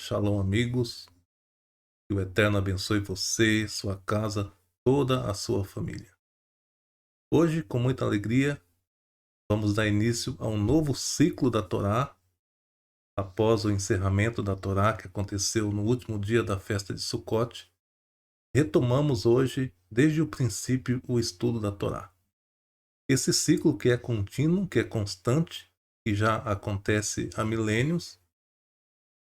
Shalom, amigos. Que o Eterno abençoe você, sua casa, toda a sua família. Hoje, com muita alegria, vamos dar início a um novo ciclo da Torá, após o encerramento da Torá que aconteceu no último dia da festa de Sukkot. Retomamos hoje, desde o princípio, o estudo da Torá. Esse ciclo que é contínuo, que é constante, que já acontece há milênios,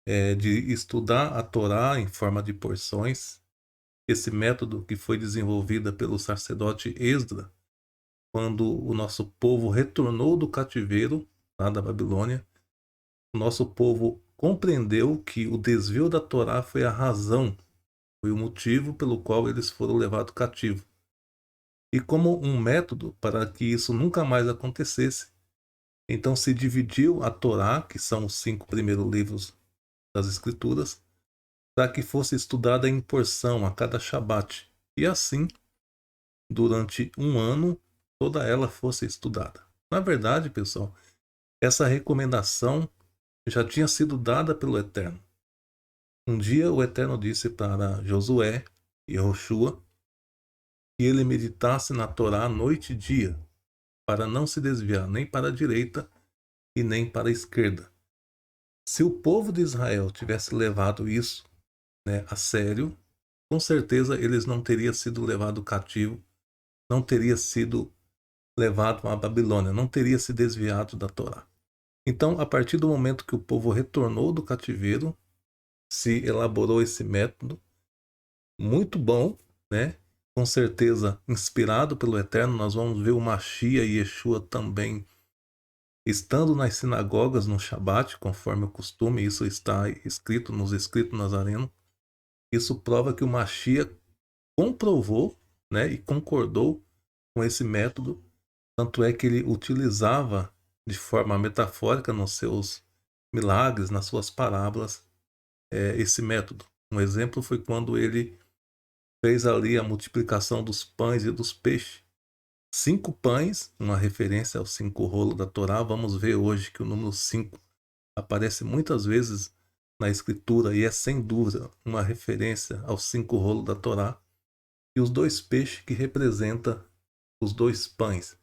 é de estudar a Torá em forma de porções. Esse método que foi desenvolvido pelo sacerdote Esdra, quando o nosso povo retornou do cativeiro, lá da Babilônia, o nosso povo compreendeu que o desvio da Torá foi a razão, foi o motivo pelo qual eles foram levados cativos. E como um método para que isso nunca mais acontecesse, então se dividiu a Torá, que são os 5 primeiros livros das Escrituras, para que fosse estudada em porção a cada Shabat. E assim, durante um ano, toda ela fosse estudada. Na verdade, pessoal, essa recomendação já tinha sido dada pelo Eterno. Um dia o Eterno disse para Josué e Joshua que ele meditasse na Torá noite e dia, para não se desviar nem para a direita e nem para a esquerda. Se o povo de Israel tivesse levado isso, a sério, com certeza eles não teriam sido levados cativo, não teria sido levado à Babilônia, não teria se desviado da Torá. Então, a partir do momento que o povo retornou do cativeiro, se elaborou esse método muito bom, né? Com certeza inspirado pelo Eterno. Nós vamos ver o Mashiach e Yeshua também estando nas sinagogas no Shabat, conforme o costume. Isso está escrito nos escritos nazarenos. Isso prova que o Mashiach comprovou, e concordou com esse método. Tanto é que ele utilizava de forma metafórica nos seus milagres, nas suas parábolas, esse método. Um exemplo foi quando ele fez ali a multiplicação dos pães e dos peixes. 5 pães, uma referência aos 5 rolos da Torá. Vamos ver hoje que o número 5 aparece muitas vezes na escritura e é sem dúvida uma referência aos 5 rolos da Torá. E os 2 peixes que representam os 2 pães.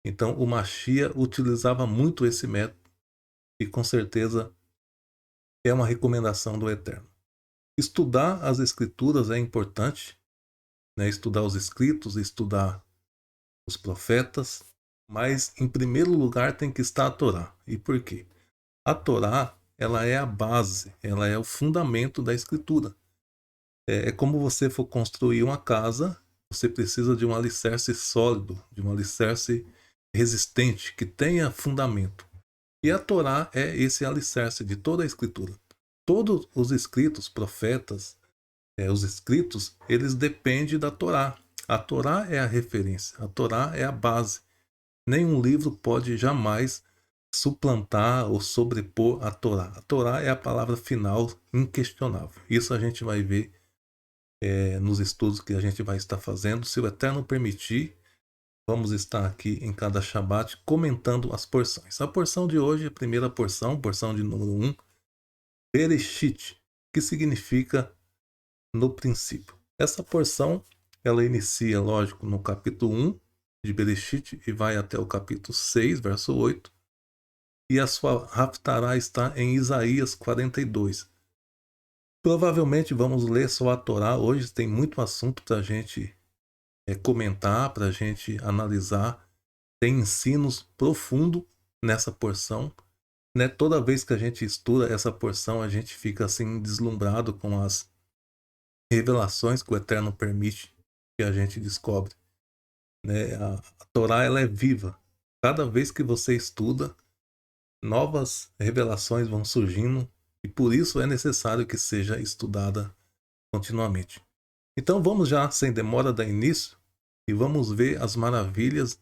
Então o Mashiach utilizava muito esse método e com certeza é uma recomendação do Eterno. Estudar as escrituras é importante, estudar os escritos, estudar os profetas, mas em primeiro lugar tem que estar a Torá. E por quê? A Torá, ela é a base, ela é o fundamento da escritura. É como você for construir uma casa, você precisa de um alicerce sólido, de um alicerce resistente, que tenha fundamento. E a Torá é esse alicerce de toda a escritura. Todos os escritos, profetas, os escritos, eles dependem da Torá. A Torá é a referência, a Torá é a base. Nenhum livro pode jamais suplantar ou sobrepor a Torá. A Torá é a palavra final inquestionável. Isso a gente vai ver nos estudos que a gente vai estar fazendo. Se o Eterno permitir, vamos estar aqui em cada Shabat comentando as porções. A porção de hoje, a primeira porção de número 1, Bereshit, que significa no princípio. Essa porção, ela inicia, lógico, no capítulo 1 de Bereshit e vai até o capítulo 6, verso 8. E a sua Haftará está em Isaías 42. Provavelmente vamos ler só a Torá. Hoje tem muito assunto para a gente comentar, para a gente analisar. Tem ensinos profundos nessa porção. Toda vez que a gente estuda essa porção, a gente fica assim deslumbrado com as revelações que o Eterno permite que a gente descobre. A Torá, ela é viva. Cada vez que você estuda, novas revelações vão surgindo e por isso é necessário que seja estudada continuamente. Então vamos já, sem demora, dar início e vamos ver as maravilhas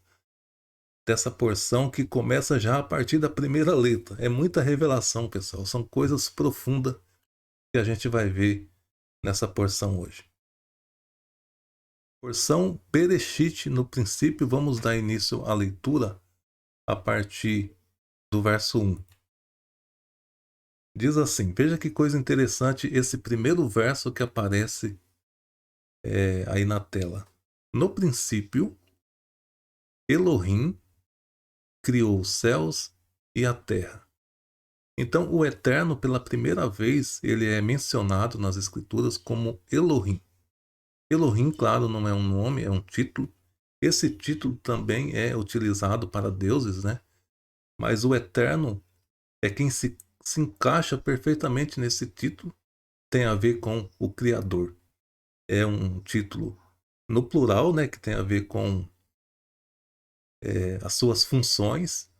dessa porção que começa já a partir da primeira letra. É muita revelação, pessoal. São coisas profundas que a gente vai ver nessa porção hoje. Porção Bereshit, no princípio, vamos dar início à leitura a partir do verso 1. Diz assim, veja que coisa interessante esse primeiro verso que aparece aí na tela. No princípio, Elohim criou os céus e a terra. Então, o Eterno, pela primeira vez, ele é mencionado nas Escrituras como Elohim. Elohim, claro, não é um nome, é um título. Esse título também é utilizado para deuses, né? Mas o Eterno é quem se encaixa perfeitamente nesse título, tem a ver com o Criador. É um título no plural, né? Que tem a ver com as suas funções.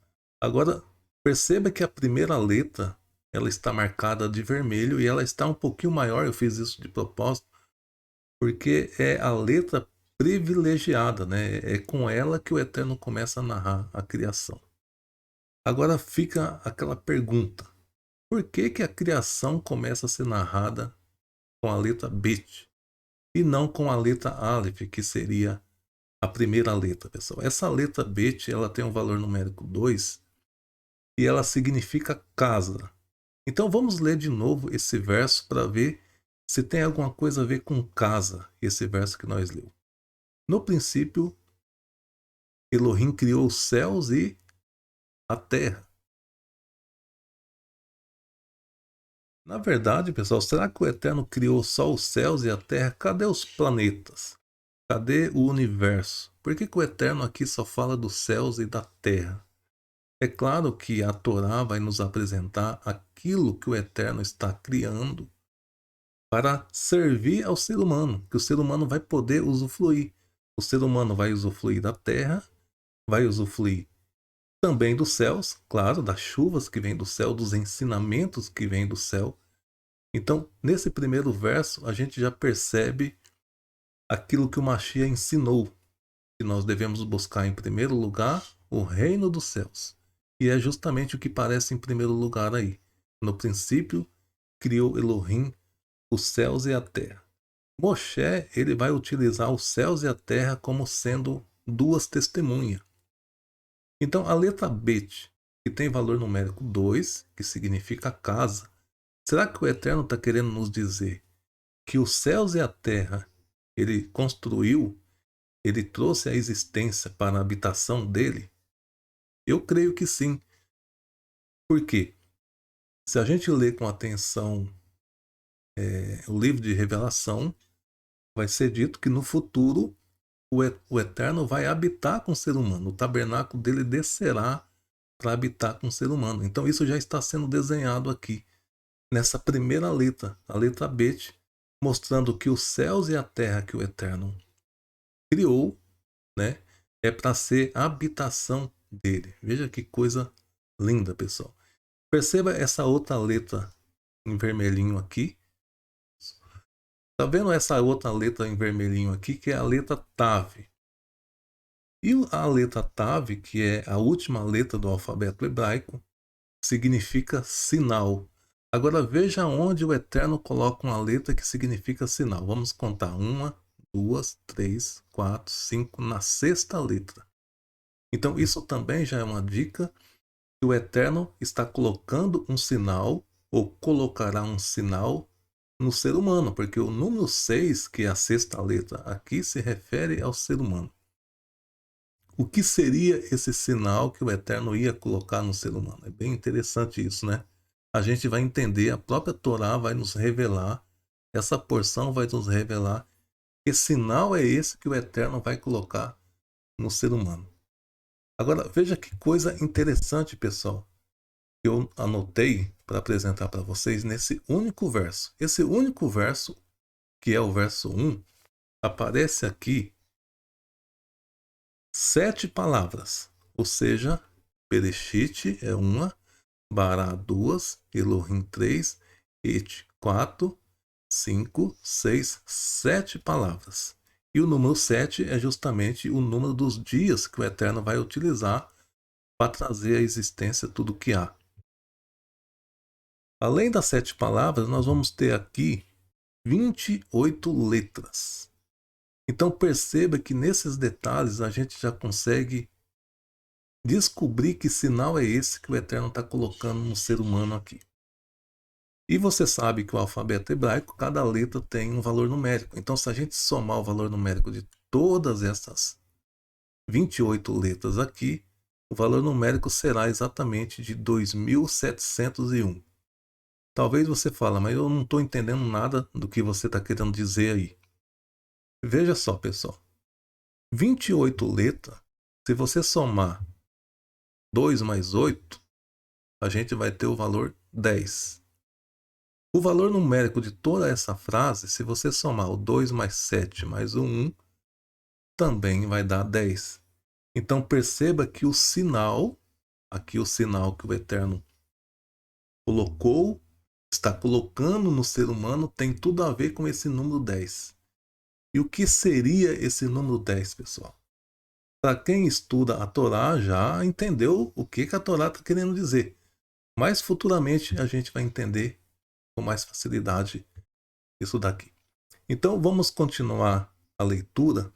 Agora, perceba que a primeira letra ela está marcada de vermelho e ela está um pouquinho maior. Eu fiz isso de propósito, porque é a letra privilegiada, né? É com ela que o Eterno começa a narrar a criação. Agora fica aquela pergunta: por que que a criação começa a ser narrada com a letra Bet e não com a letra Aleph, que seria a primeira letra, pessoal? Essa letra Bet, ela tem um valor numérico 2 e ela significa casa. Então vamos ler de novo esse verso para ver se tem alguma coisa a ver com casa, esse verso que nós lemos. No princípio, Elohim criou os céus e a terra. Na verdade, pessoal, será que o Eterno criou só os céus e a terra? Cadê os planetas? Cadê o universo? Por que que o Eterno aqui só fala dos céus e da terra? É claro que a Torá vai nos apresentar aquilo que o Eterno está criando para servir ao ser humano, que o ser humano vai poder usufruir. O ser humano vai usufruir da terra, vai usufruir também dos céus, claro, das chuvas que vêm do céu, dos ensinamentos que vêm do céu. Então, nesse primeiro verso, a gente já percebe aquilo que o Mashiach ensinou, que nós devemos buscar em primeiro lugar o reino dos céus. E é justamente o que parece em primeiro lugar aí. No princípio, criou Elohim os céus e a terra. Moshe, ele vai utilizar os céus e a terra como sendo duas testemunhas. Então, a letra Bet, que tem valor numérico 2, que significa casa, será que o Eterno está querendo nos dizer que os céus e a terra ele construiu, ele trouxe a existência para a habitação dele? Eu creio que sim. Por quê? Se a gente ler com atenção o livro de Revelação, vai ser dito que no futuro o Eterno vai habitar com o ser humano. O tabernáculo dele descerá para habitar com o ser humano. Então isso já está sendo desenhado aqui, nessa primeira letra, a letra Bet, mostrando que os céus e a terra que o Eterno criou, né, é para ser a habitação dele. Veja que coisa linda, pessoal. Perceba essa outra letra em vermelhinho aqui. Tá vendo essa outra letra em vermelhinho aqui, que é a letra Tav? E a letra Tav, que é a última letra do alfabeto hebraico, significa sinal. Agora veja onde o Eterno coloca uma letra que significa sinal. Vamos contar: uma, duas, três, quatro, cinco, na sexta letra. Então isso também já é uma dica que o Eterno está colocando um sinal, ou colocará um sinal no ser humano, porque o número 6, que é a sexta letra aqui, se refere ao ser humano. O que seria esse sinal que o Eterno ia colocar no ser humano? É bem interessante isso, né? A gente vai entender, a própria Torá vai nos revelar, essa porção vai nos revelar que sinal é esse que o Eterno vai colocar no ser humano. Agora, veja que coisa interessante, pessoal, que eu anotei para apresentar para vocês nesse único verso. Esse único verso, que é o verso 1, aparece aqui 7 palavras, ou seja, Bereshit é uma, Bará 2, Elohim 3, Et 4, 5, 6, 7 palavras. E o número 7 é justamente o número dos dias que o Eterno vai utilizar para trazer à existência tudo o que há. Além das 7 palavras, nós vamos ter aqui 28 letras. Então perceba que nesses detalhes a gente já consegue descobrir que sinal é esse que o Eterno está colocando no ser humano aqui. E você sabe que o alfabeto hebraico, cada letra tem um valor numérico. Então, se a gente somar o valor numérico de todas essas 28 letras aqui, o valor numérico será exatamente de 2701. Talvez você fale, mas eu não estou entendendo nada do que você está querendo dizer aí. Veja só, pessoal. 28 letras, se você somar 2 mais 8, a gente vai ter o valor 10. O valor numérico de toda essa frase, se você somar o 2 mais 7 mais o 1, também vai dar 10. Então perceba que o sinal, aqui o sinal que o Eterno colocou, está colocando no ser humano, tem tudo a ver com esse número 10. E o que seria esse número 10, pessoal? Para quem estuda a Torá já entendeu o que a Torá está querendo dizer. Mas futuramente a gente vai entender com mais facilidade isso daqui. Então vamos continuar a leitura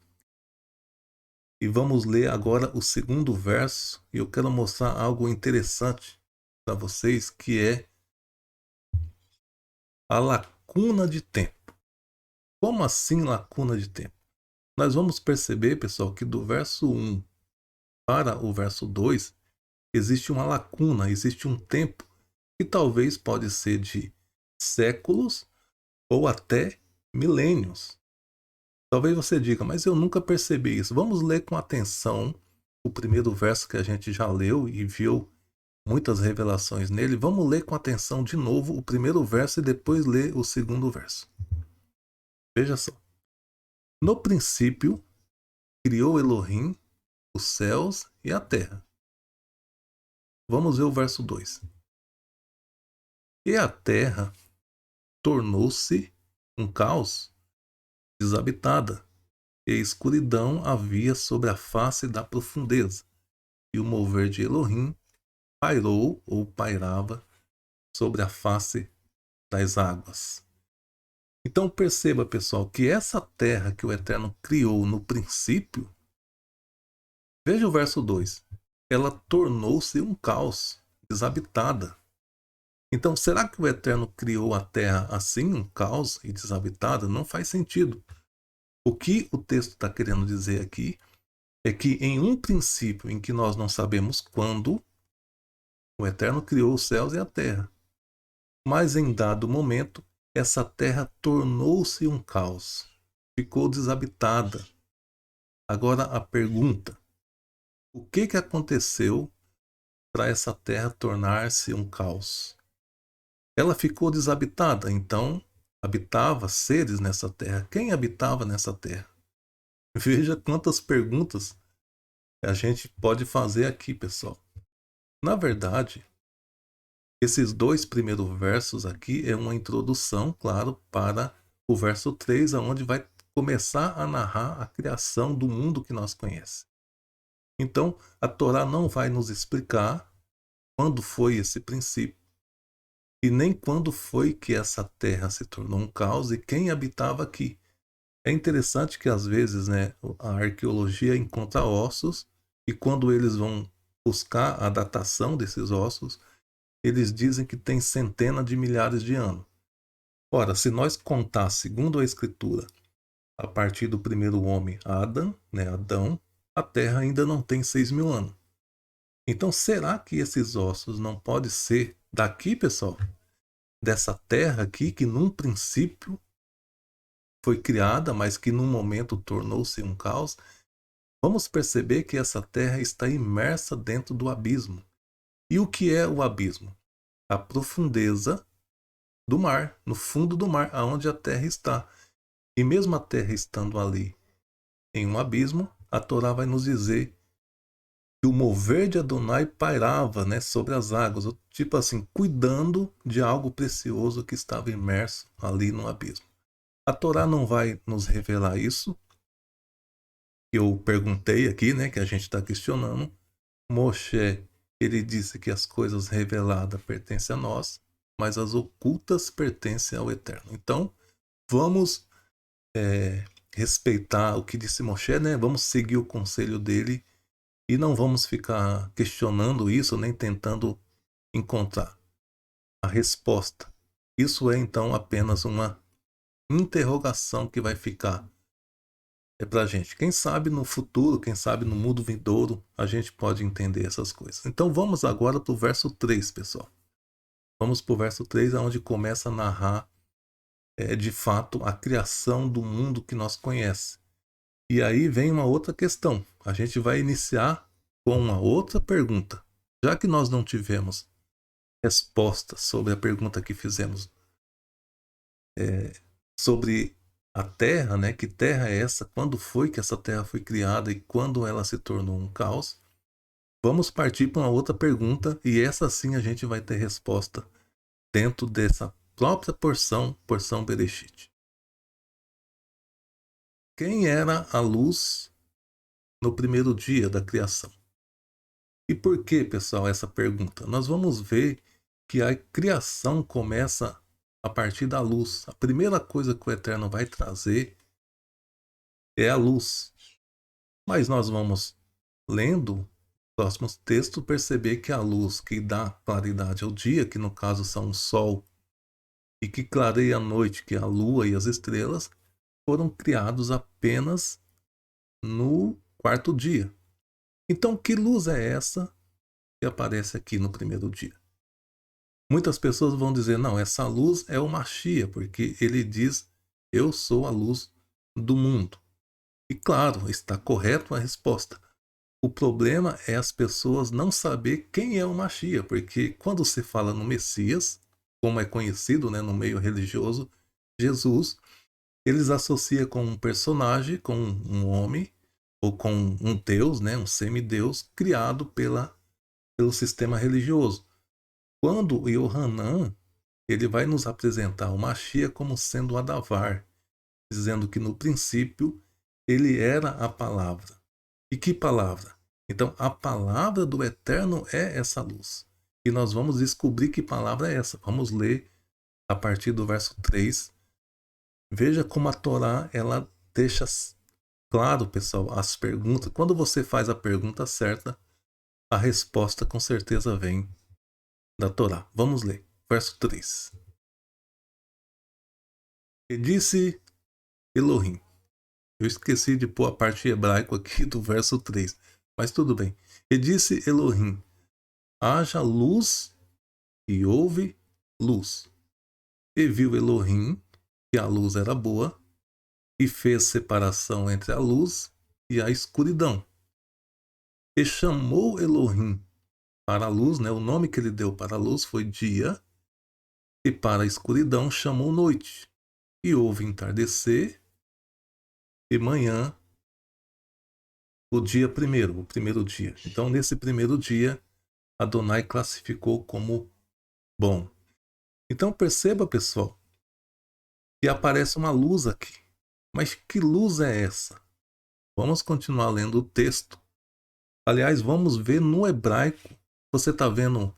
e vamos ler agora o segundo verso. E eu quero mostrar algo interessante para vocês, que é a lacuna de tempo. Como assim lacuna de tempo? Nós vamos perceber, pessoal, que do verso 1 para o verso 2 existe uma lacuna, existe um tempo que talvez pode ser de séculos ou até milênios. Talvez você diga, mas eu nunca percebi isso. Vamos ler com atenção o primeiro verso que a gente já leu e viu muitas revelações nele. Vamos ler com atenção de novo o primeiro verso e depois ler o segundo verso. Veja só. No princípio, criou Elohim os céus e a terra. Vamos ver o verso 2. E a terra tornou-se um caos, desabitada, e escuridão havia sobre a face da profundeza, e o mover de Elohim pairou ou pairava sobre a face das águas. Então perceba, pessoal, que essa terra que o Eterno criou no princípio, veja o verso 2, ela tornou-se um caos, desabitada. Então, será que o Eterno criou a terra assim, um caos e desabitada? Não faz sentido. O que o texto está querendo dizer aqui é que em um princípio em que nós não sabemos quando, o Eterno criou os céus e a terra. Mas em dado momento, essa terra tornou-se um caos, ficou desabitada. Agora a pergunta, o que aconteceu para essa terra tornar-se um caos? Ela ficou desabitada, então habitava seres nessa terra. Quem habitava nessa terra? Veja quantas perguntas a gente pode fazer aqui, pessoal. Na verdade, esses dois primeiros versos aqui é uma introdução, claro, para o verso 3, onde vai começar a narrar a criação do mundo que nós conhecemos. Então, a Torá não vai nos explicar quando foi esse princípio e nem quando foi que essa terra se tornou um caos e quem habitava aqui. É interessante que às vezes, né, a arqueologia encontra ossos e quando eles vão buscar a datação desses ossos, eles dizem que tem centenas de milhares de anos. Ora, se nós contar segundo a escritura, a partir do primeiro homem, Adão, a Terra ainda não tem 6.000 anos. Então, será que esses ossos não podem ser daqui, pessoal? Dessa Terra aqui, que num princípio foi criada, mas que num momento tornou-se um caos? Vamos perceber que essa Terra está imersa dentro do abismo. E o que é o abismo? A profundeza do mar, no fundo do mar, aonde a Terra está. E mesmo a Terra estando ali em um abismo, a Torá vai nos dizer que o mover de Adonai pairava, né, sobre as águas, tipo assim, cuidando de algo precioso que estava imerso ali no abismo. A Torá não vai nos revelar isso. Eu perguntei aqui, né, que a gente está questionando. Moshe, ele disse que as coisas reveladas pertencem a nós, mas as ocultas pertencem ao Eterno. Então, vamos respeitar o que disse Moshe, né? Vamos seguir o conselho dele e não vamos ficar questionando isso, nem tentando encontrar a resposta Isso é então apenas uma interrogação que vai ficar para a gente. Quem sabe no futuro, quem sabe no mundo vindouro, a gente pode entender essas coisas. Então vamos agora para o verso 3, pessoal. Vamos para o verso 3, onde começa a narrar de fato a criação do mundo que nós conhecemos. E aí vem uma outra questão. A gente vai iniciar com uma outra pergunta. Já que nós não tivemos resposta sobre a pergunta que fizemos sobre a Terra, né? Que Terra é essa? Quando foi que essa Terra foi criada e quando ela se tornou um caos? Vamos partir para uma outra pergunta e essa sim a gente vai ter resposta dentro dessa própria porção Bereshit. Quem era a luz no primeiro dia da criação? E por que, pessoal, essa pergunta? Nós vamos ver que a criação começa a partir da luz. A primeira coisa que o Eterno vai trazer é a luz. Mas nós vamos, lendo os próximos textos, perceber que a luz que dá claridade ao dia, que no caso são o sol, e que clareia a noite, que é a lua e as estrelas, foram criados apenas no quarto dia. Então, que luz é essa que aparece aqui no primeiro dia? Muitas pessoas vão dizer, não, essa luz é o Mashiach, porque ele diz, eu sou a luz do mundo. E claro, está correto a resposta. O problema é as pessoas não saber quem é o Mashiach, porque quando se fala no Messias, como é conhecido, né, no meio religioso, Jesus, eles associam com um personagem, com um homem, ou com um Deus, né, um semideus, criado pelo sistema religioso. Quando o Yohanan, ele vai nos apresentar o Mashiach como sendo o Adavar, dizendo que no princípio ele era a palavra. E que palavra? Então, a palavra do Eterno é essa luz. E nós vamos descobrir que palavra é essa. Vamos ler a partir do verso 3. Veja como a Torá, ela deixa claro, pessoal, as perguntas. Quando você faz a pergunta certa, a resposta com certeza vem da Torá. Vamos ler. Verso 3. E disse Elohim. Eu esqueci de pôr a parte hebraico aqui do verso 3. Mas tudo bem. E disse Elohim, haja luz e houve luz. E viu Elohim que a luz era boa e fez separação entre a luz e a escuridão. E chamou Elohim para a luz, né? O nome que ele deu para a luz foi dia, e para a escuridão chamou noite. E houve entardecer e manhã, o primeiro dia. Então, nesse primeiro dia, Adonai classificou como bom. Então, perceba, pessoal, que aparece uma luz aqui. Mas que luz é essa? Vamos continuar lendo o texto. Aliás, vamos ver no hebraico. Você está vendo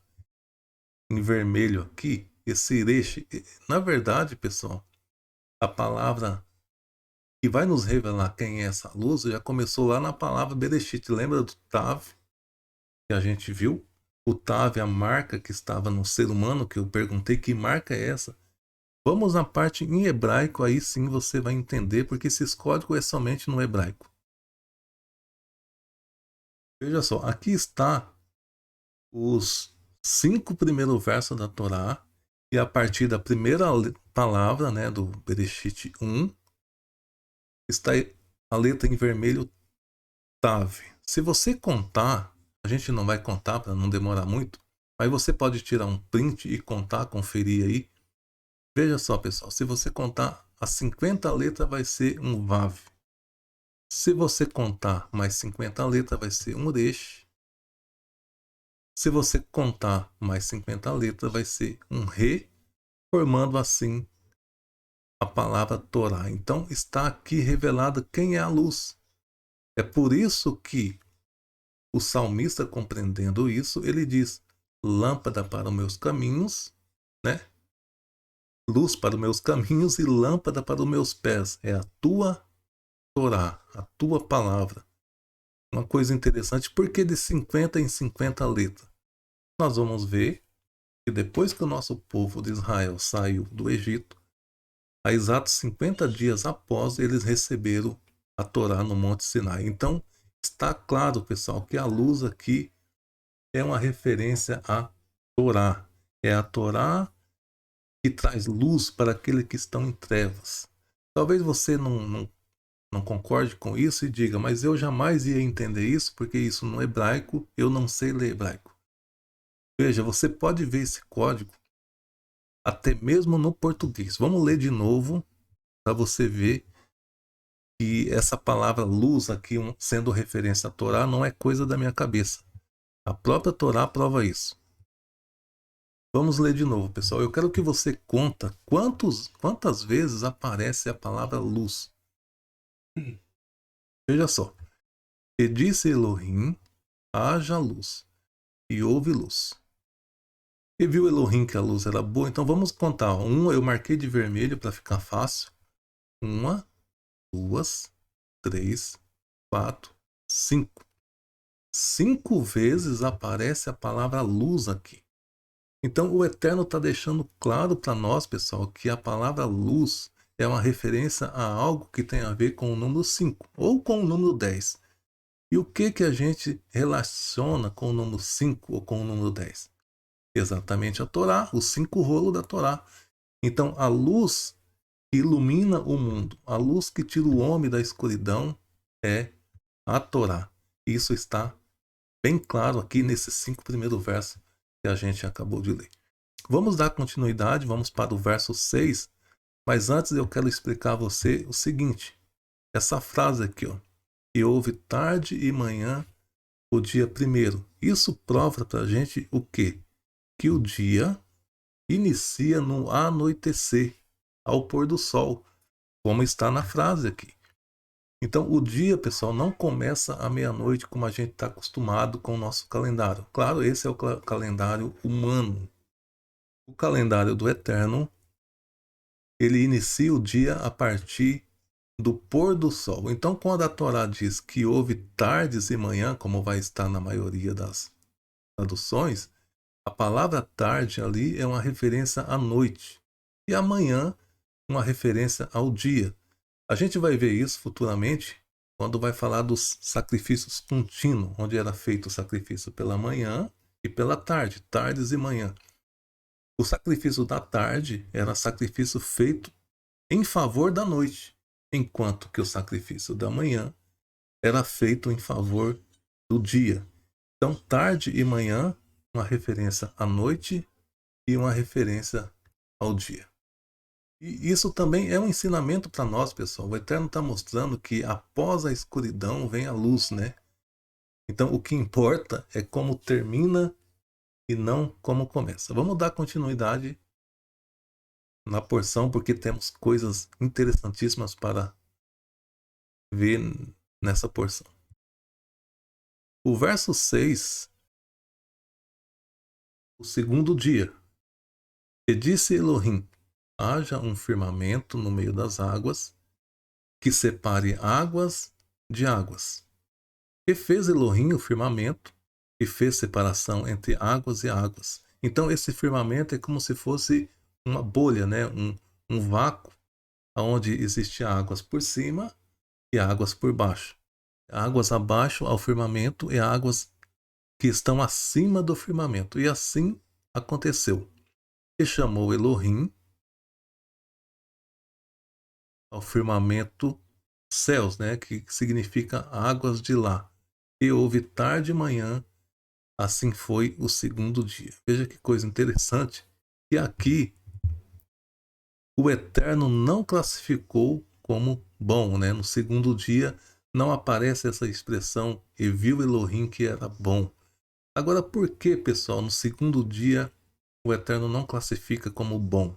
em vermelho aqui, esse iresh. Na verdade, pessoal, a palavra que vai nos revelar quem é essa luz já começou lá na palavra Bereshit. Lembra do Tav que a gente viu? O Tav é a marca que estava no ser humano, que eu perguntei que marca é essa. Vamos na parte em hebraico, aí sim você vai entender, porque esse código é somente no hebraico. Veja só, aqui está os 5 primeiros versos da Torá, e a partir da primeira palavra, né, do Bereshit 1, está a letra em vermelho Tav. Se você contar, a gente não vai contar para não demorar muito, mas você pode tirar um print e contar, conferir aí. Veja só, pessoal, se você contar as 50 letras vai ser um Vav. Se você contar mais 50 letras vai ser um Resh. Se você contar mais 50 letras vai ser um Re, formando assim a palavra Torá. Então está aqui revelada quem é a luz. É por isso que o salmista, compreendendo isso, ele diz: lâmpada para os meus caminhos, né? Luz para os meus caminhos e lâmpada para os meus pés. É a tua Torá, a tua palavra. Uma coisa interessante, porque de 50 em 50 letras? Nós vamos ver que depois que o nosso povo de Israel saiu do Egito, há exatos 50 dias após eles receberam a Torá no Monte Sinai. Então, está claro, pessoal, que a luz aqui é uma referência à Torá. É a Torá que traz luz para aqueles que estão em trevas. Talvez você não concorde com isso e diga, mas eu jamais ia entender isso, porque isso no hebraico eu não sei ler hebraico. Veja, você pode ver esse código até mesmo no português. Vamos ler de novo para você ver que essa palavra luz aqui, sendo referência à Torá, não é coisa da minha cabeça. A própria Torá prova isso. Vamos ler de novo, pessoal. Eu quero que você conta quantas vezes aparece a palavra luz. Veja só. E disse Elohim, haja luz. E houve luz. E viu Elohim que a luz era boa. Então vamos contar. Eu marquei de vermelho para ficar fácil. 1, 2, 3, 4, 5. 5 vezes aparece a palavra luz aqui. Então o Eterno está deixando claro para nós, pessoal, que a palavra luz é uma referência a algo que tem a ver com o número 5 ou com o número 10. E o que a gente relaciona com o número 5 ou com o número 10? Exatamente a Torá, os 5 rolos da Torá. Então a luz que ilumina o mundo, a luz que tira o homem da escuridão é a Torá. Isso está bem claro aqui nesses 5 primeiros versos que a gente acabou de ler. Vamos dar continuidade, vamos para o verso 6, mas antes eu quero explicar a você o seguinte, essa frase aqui, ó, que houve tarde e manhã o dia primeiro. Isso prova para a gente o quê? Que o dia inicia no anoitecer, ao pôr do sol, como está na frase aqui. Então, o dia, pessoal, não começa à meia-noite como a gente está acostumado com o nosso calendário. Claro, esse é o calendário humano. O calendário do Eterno, ele inicia o dia a partir do pôr do sol. Então, quando a Torá diz que houve tardes e manhã, como vai estar na maioria das traduções, a palavra tarde ali é uma referência à noite. E amanhã, uma referência ao dia. A gente vai ver isso futuramente quando vai falar dos sacrifícios contínuos, onde era feito o sacrifício pela manhã e pela tarde, tardes e manhã. O sacrifício da tarde era sacrifício feito em favor da noite, enquanto que o sacrifício da manhã era feito em favor do dia. Então, tarde e manhã, uma referência à noite e uma referência ao dia. E isso também é um ensinamento para nós, pessoal. O Eterno está mostrando que após a escuridão vem a luz, né? Então, o que importa é como termina e não como começa. Vamos dar continuidade na porção, porque temos coisas interessantíssimas para ver nessa porção. O verso 6, o segundo dia. E disse Elohim, haja um firmamento no meio das águas, que separe águas de águas. E fez Elohim o firmamento, e fez separação entre águas e águas. Então esse firmamento é como se fosse uma bolha, né? um vácuo, onde existem águas por cima e águas por baixo. Águas abaixo ao firmamento e águas que estão acima do firmamento. E assim aconteceu. E chamou Elohim ao firmamento céus, né? Que significa águas de lá. E houve tarde e manhã, assim foi o segundo dia. Veja que coisa interessante. E aqui o Eterno não classificou como bom, né? No segundo dia não aparece essa expressão e viu Elohim que era bom. Agora, por que, pessoal, no segundo dia o Eterno não classifica como bom?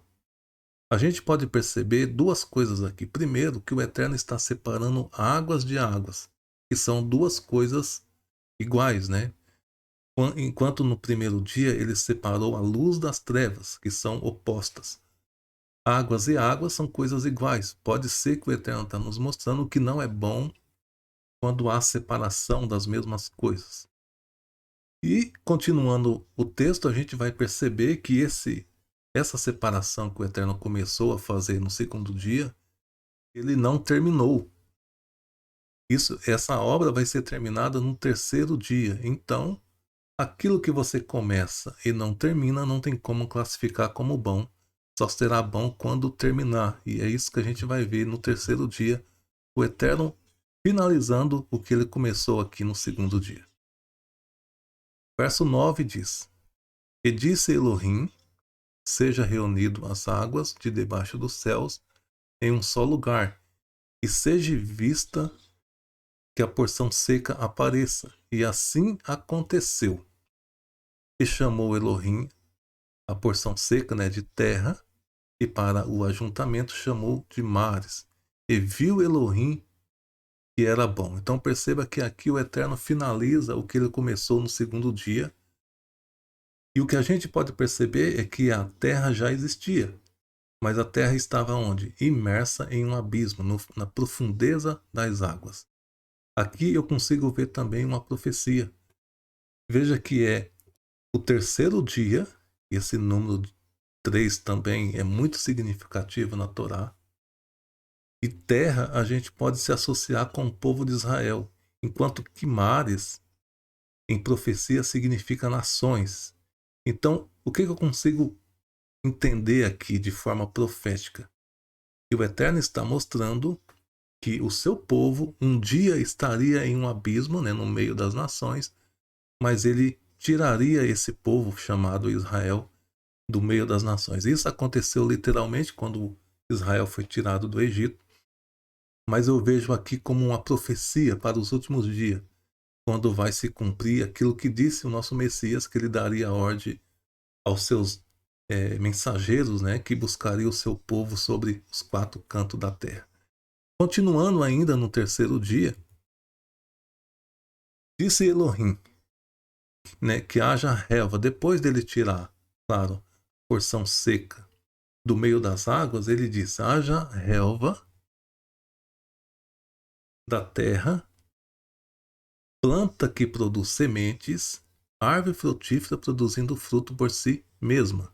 A gente pode perceber duas coisas aqui. Primeiro, que o Eterno está separando águas de águas, que são duas coisas iguais, né? Enquanto no primeiro dia ele separou a luz das trevas, que são opostas. Águas e águas são coisas iguais. Pode ser que o Eterno está nos mostrando que não é bom quando há separação das mesmas coisas. E continuando o texto, a gente vai perceber que essa separação que o Eterno começou a fazer no segundo dia, ele não terminou. Essa obra vai ser terminada no terceiro dia. Então, aquilo que você começa e não termina, não tem como classificar como bom. Só será bom quando terminar. E é isso que a gente vai ver no terceiro dia, o Eterno finalizando o que ele começou aqui no segundo dia. Verso 9 diz: E disse Elohim: seja reunido as águas de debaixo dos céus em um só lugar, e seja vista que a porção seca apareça. E assim aconteceu. E chamou Elohim a porção seca, né, de terra, e para o ajuntamento chamou de mares. E viu Elohim que era bom. Então perceba que aqui o Eterno finaliza o que ele começou no segundo dia. E o que a gente pode perceber é que a terra já existia. Mas a terra estava onde? Imersa em um abismo, na profundeza das águas. Aqui eu consigo ver também uma profecia. Veja que é o terceiro dia, esse número 3 também é muito significativo na Torá. E terra a gente pode se associar com o povo de Israel, enquanto que mares em profecia significa nações. Então, o que eu consigo entender aqui de forma profética? Que o Eterno está mostrando que o seu povo um dia estaria em um abismo, né, no meio das nações, mas ele tiraria esse povo chamado Israel do meio das nações. Isso aconteceu literalmente quando Israel foi tirado do Egito, mas eu vejo aqui como uma profecia para os últimos dias, quando vai se cumprir aquilo que disse o nosso Messias, que ele daria ordem aos seus mensageiros, né, que buscaria o seu povo sobre os quatro cantos da terra. Continuando ainda no terceiro dia, disse Elohim, né, que haja relva. Depois dele tirar, claro, a porção seca do meio das águas, ele diz: haja relva da terra, planta que produz sementes, árvore frutífera produzindo fruto por si mesma,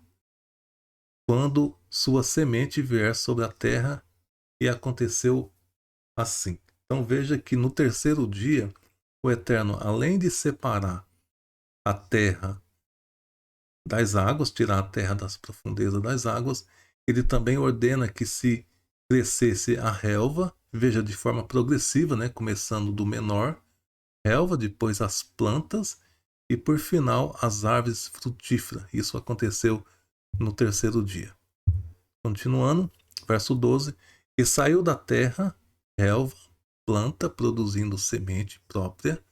quando sua semente vier sobre a terra. E aconteceu assim. Então veja que no terceiro dia, o Eterno, além de separar a terra das águas, tirar a terra das profundezas das águas, ele também ordena que se crescesse a relva, veja, de forma progressiva, né, começando do menor, relva, depois as plantas e por final as árvores frutíferas. Isso aconteceu no terceiro dia. Continuando, verso 12: E saiu da terra relva, planta produzindo semente própria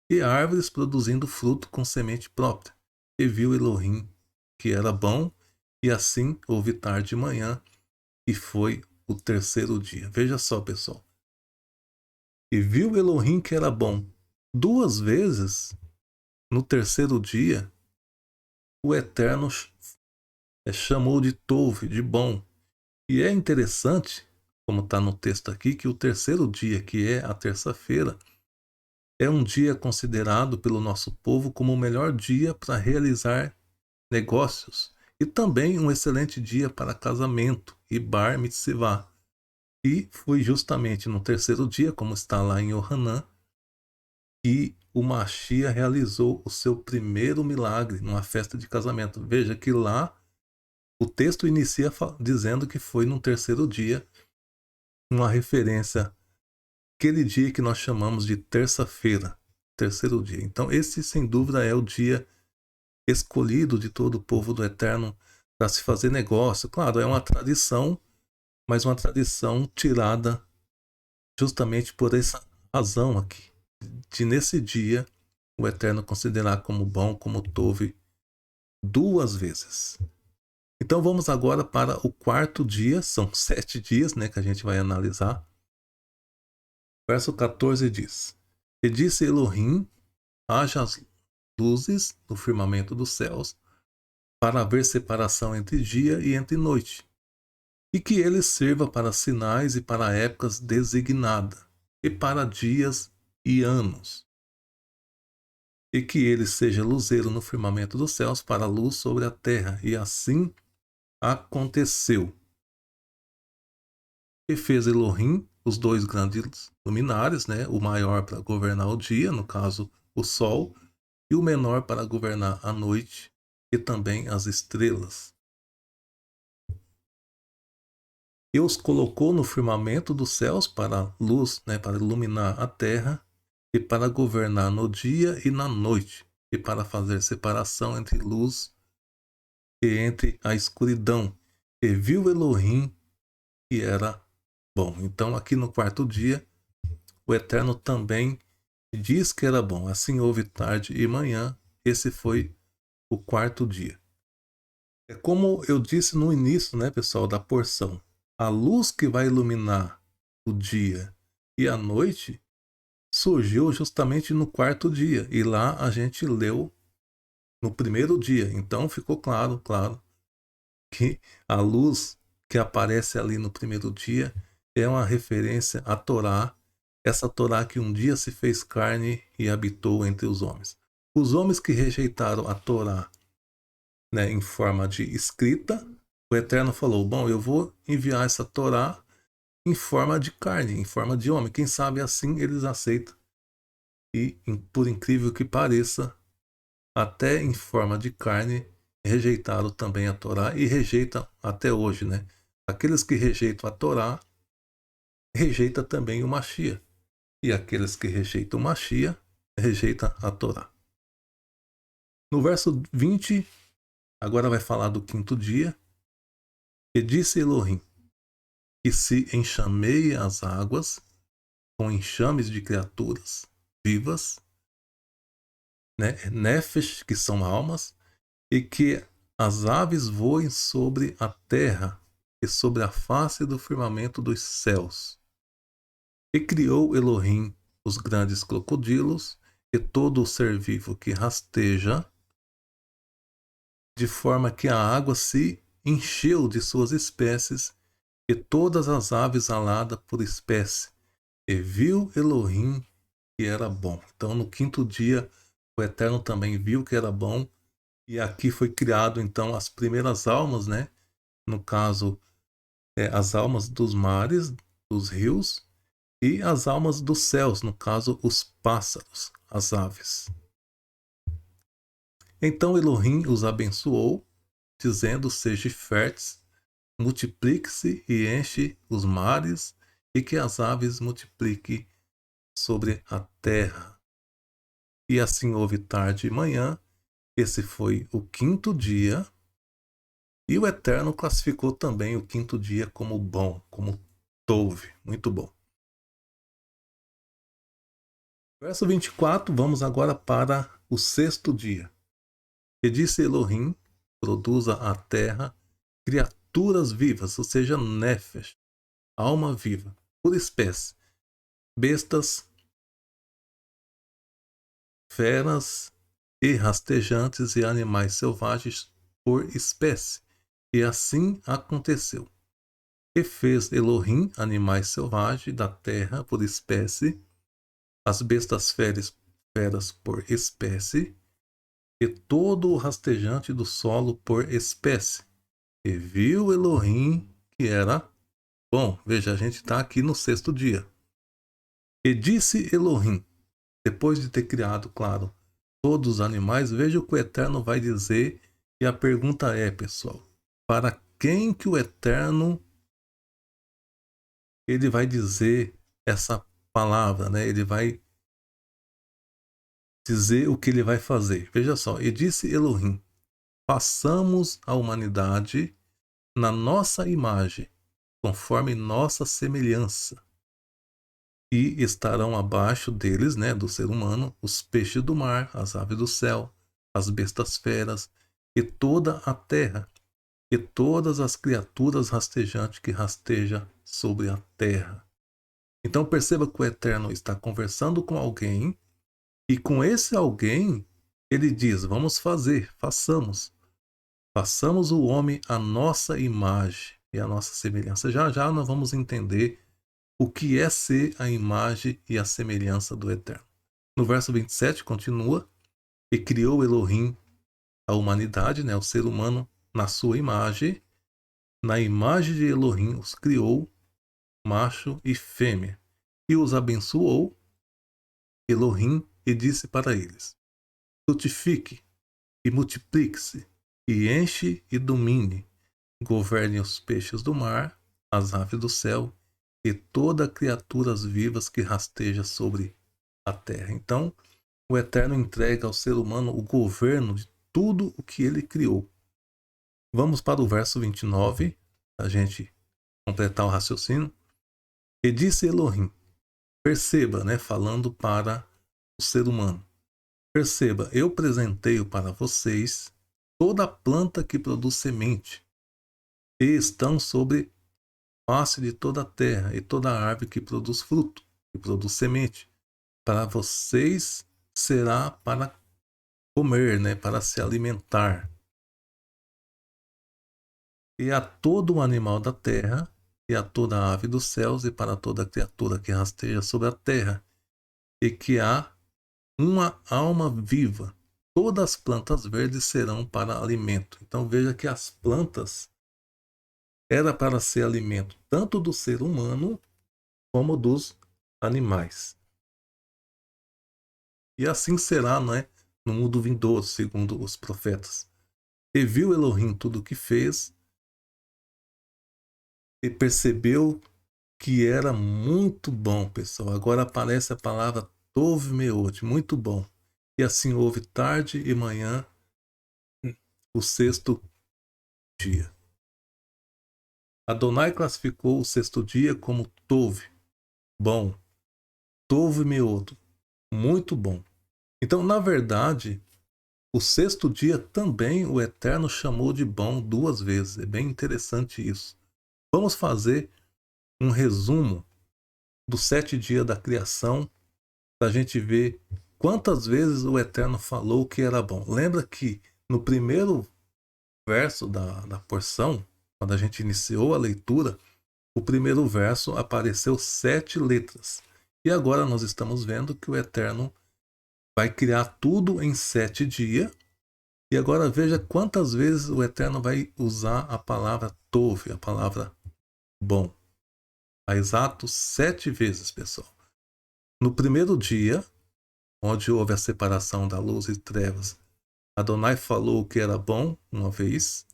e árvores produzindo fruto com semente própria. E viu Elohim que era bom, e assim houve tarde e manhã, e foi o terceiro dia. Veja só, pessoal. E viu Elohim que era bom. Duas vezes, no terceiro dia, o Eterno chamou de Tov, de bom. E é interessante, como está no texto aqui, que o terceiro dia, que é a terça-feira, é um dia considerado pelo nosso povo como o melhor dia para realizar negócios e também um excelente dia para casamento e bar mitzvah. E foi justamente no terceiro dia, como está lá em Yohanan, que o Mashiach realizou o seu primeiro milagre numa festa de casamento. Veja que lá o texto inicia dizendo que foi no terceiro dia, uma referência àquele dia que nós chamamos de terça-feira, terceiro dia. Então esse sem dúvida é o dia escolhido de todo o povo do Eterno para se fazer negócio. Claro, é uma tradição, mas uma tradição tirada justamente por essa razão aqui, de nesse dia o Eterno considerar como bom, como tove duas vezes. Então vamos agora para o quarto dia, são 7 dias, né, que a gente vai analisar. Verso 14 diz: E disse Elohim, haja as luzes no firmamento dos céus, para haver separação entre dia e entre noite, e que ele sirva para sinais e para épocas designadas, e para dias e anos. e que ele seja luzeiro no firmamento dos céus para a luz sobre a terra. E assim aconteceu. E fez Elohim os dois grandes luminares, né? O maior para governar o dia, no caso o sol, e o menor para governar a noite e também as estrelas. E os colocou no firmamento dos céus para luz, né? Para iluminar a terra, e para governar no dia e na noite, e para fazer separação entre luz e entre a escuridão. E viu Elohim que era bom. Então, aqui no quarto dia, o Eterno também diz que era bom. Assim houve tarde e manhã. Esse foi o quarto dia. É como eu disse no início, né, pessoal, da porção. A luz que vai iluminar o dia e a noite surgiu justamente no quarto dia. E lá a gente leu no primeiro dia. Então ficou claro, que a luz que aparece ali no primeiro dia é uma referência à Torá, essa Torá que um dia se fez carne e habitou entre os homens. Os homens que rejeitaram a Torá, né, em forma de escrita, o Eterno falou, bom, eu vou enviar essa Torá em forma de carne, em forma de homem. Quem sabe assim eles aceitam. E, por incrível que pareça, até em forma de carne, rejeitaram também a Torá e rejeitam até hoje, né? Aqueles que rejeitam a Torá, rejeitam também o Machia. E aqueles que rejeitam o Machia, rejeitam a Torá. No verso 20, agora vai falar do quinto dia. E disse Elohim, que se enxameie as águas com enxames de criaturas vivas, né? Nefesh, que são almas, e que as aves voem sobre a terra e sobre a face do firmamento dos céus. E criou Elohim os grandes crocodilos e todo o ser vivo que rasteja, de forma que a água se encheu de suas espécies e todas as aves aladas por espécie. E viu Elohim que era bom. Então, no quinto dia, o Eterno também viu que era bom. E aqui foi criado, então, as primeiras almas, né? No caso, as almas dos mares, dos rios, e as almas dos céus, no caso, os pássaros, as aves. Então Elohim os abençoou, dizendo, seja férteis, multiplique-se e enche os mares, e que as aves multipliquem sobre a terra. E assim houve tarde e manhã. Esse foi o quinto dia. E o Eterno classificou também o quinto dia como bom, como Tov, muito bom. Verso 24, vamos agora para o sexto dia. E disse Elohim, produza a terra criaturas vivas, ou seja, nefesh, alma viva, por espécie, bestas, feras e rastejantes e animais selvagens por espécie. E assim aconteceu. E fez Elohim animais selvagens da terra por espécie, as bestas feras por espécie, e todo o rastejante do solo por espécie. E viu Elohim que era bom. Veja, a gente está aqui no sexto dia. E disse Elohim, depois de ter criado, claro, todos os animais, veja o que o Eterno vai dizer. E a pergunta é, pessoal, para quem que o Eterno ele vai dizer essa palavra, né? Ele vai dizer o que ele vai fazer. Veja só, e disse Elohim, façamos a humanidade na nossa imagem, conforme nossa semelhança. E estarão abaixo deles, né, do ser humano, os peixes do mar, as aves do céu, as bestas feras, e toda a terra, e todas as criaturas rastejantes que rastejam sobre a terra. Então perceba que o Eterno está conversando com alguém, e com esse alguém, ele diz, vamos fazer, façamos o homem à nossa imagem e à nossa semelhança. Já já nós vamos entender o que é ser a imagem e a semelhança do Eterno. No verso 27 continua, E criou Elohim a humanidade, né, o ser humano, na sua imagem. Na imagem de Elohim os criou, macho e fêmea. E os abençoou, Elohim, e disse para eles: frutifique e multiplique-se, e enche e domine, governe os peixes do mar, as aves do céu, e toda criaturas vivas que rasteja sobre a terra. Então, o Eterno entrega ao ser humano o governo de tudo o que ele criou. Vamos para o verso 29, a gente completar o raciocínio. E disse Elohim, perceba, né, falando para o ser humano, perceba, eu presenteio para vocês toda planta que produz semente, e estão sobre face de toda a terra, e toda árvore que produz fruto, que produz semente. Para vocês será para comer, né, para se alimentar. E a todo o animal da terra, e a toda a ave dos céus, e para toda criatura que rasteja sobre a terra, e que há uma alma viva. Todas as plantas verdes serão para alimento. Então veja que as plantas era para ser alimento tanto do ser humano como dos animais. E assim será, né, no mundo vindouro, segundo os profetas. E viu Elohim tudo o que fez, e percebeu que era muito bom, pessoal. Agora aparece a palavra Tov Meod, muito bom. E assim houve tarde e manhã, o sexto dia. Adonai classificou o sexto dia como Tov, bom. Tov Meod, muito bom. Então, na verdade, o sexto dia também o Eterno chamou de bom duas vezes. É bem interessante isso. Vamos fazer um resumo dos 7 dias da criação para a gente ver quantas vezes o Eterno falou que era bom. Lembra que no primeiro verso da porção, quando a gente iniciou a leitura, o primeiro verso apareceu 7 letras. E agora nós estamos vendo que o Eterno vai criar tudo em 7 dias. E agora veja quantas vezes o Eterno vai usar a palavra Tov, a palavra bom. A exatos 7 vezes, pessoal. No primeiro dia, onde houve a separação da luz e trevas, Adonai falou que era bom uma vez.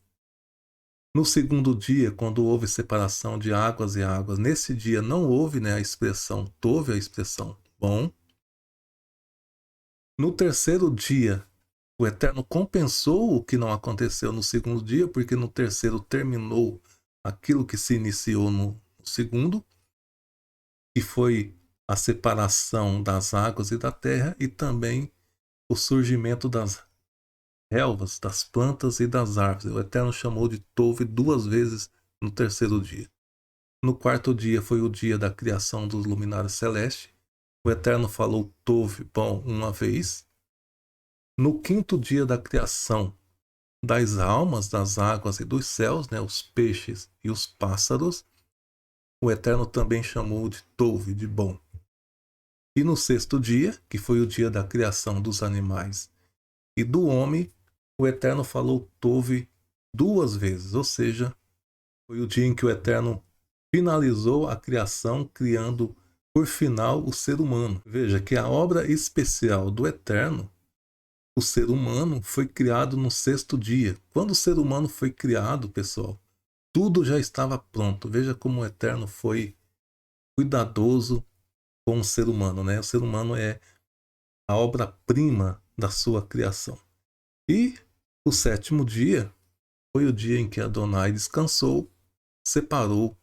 No segundo dia, quando houve separação de águas e águas, nesse dia não houve, né, a expressão Tov, a expressão bom. No terceiro dia, o Eterno compensou o que não aconteceu no segundo dia, porque no terceiro terminou aquilo que se iniciou no segundo, que foi a separação das águas e da terra, e também o surgimento das relvas, das plantas e das árvores. O Eterno chamou de Tov duas vezes no terceiro dia. No quarto dia foi o dia da criação dos luminares celestes. O Eterno falou Tov, bom, uma vez. No quinto dia da criação das almas, das águas e dos céus, né, os peixes e os pássaros, o Eterno também chamou de Tov, de bom. E no sexto dia, que foi o dia da criação dos animais e do homem, o Eterno falou Tov duas vezes, ou seja, foi o dia em que o Eterno finalizou a criação, criando por final o ser humano. Veja que a obra especial do Eterno, o ser humano, foi criado no sexto dia. Quando o ser humano foi criado, pessoal, tudo já estava pronto. Veja como o Eterno foi cuidadoso com o ser humano, né? O ser humano é a obra-prima da sua criação. E o sétimo dia foi o dia em que Adonai descansou, separou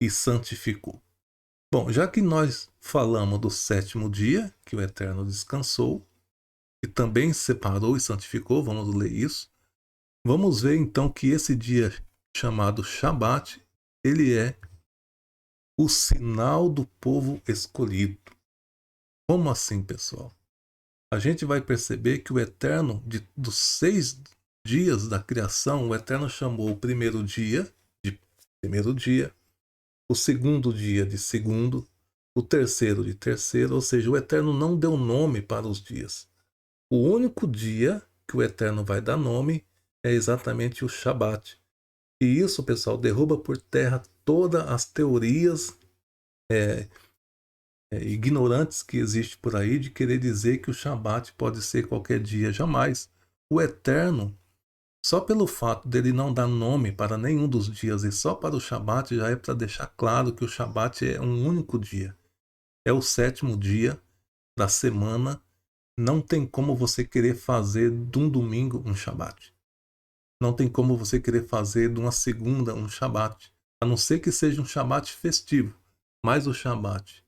e santificou. Bom, já que nós falamos do sétimo dia, que o Eterno descansou, e também separou e santificou, vamos ler isso. Vamos ver então que esse dia chamado Shabat, ele é o sinal do povo escolhido. Como assim, pessoal? A gente vai perceber que o Eterno, dos 6 dias da criação, o Eterno chamou o primeiro dia de primeiro dia, o segundo dia de segundo, o terceiro de terceiro, ou seja, o Eterno não deu nome para os dias. O único dia que o Eterno vai dar nome é exatamente o Shabat. E isso, pessoal, derruba por terra todas as teorias ignorantes que existem por aí de querer dizer que o Shabat pode ser qualquer dia. Jamais. O Eterno, só pelo fato dele não dar nome para nenhum dos dias e só para o Shabat, já é para deixar claro que o Shabat é um único dia. É o sétimo dia da semana. Não tem como você querer fazer de um domingo um Shabat. Não tem como você querer fazer de uma segunda um Shabat. A não ser que seja um Shabat festivo. Mas o Shabat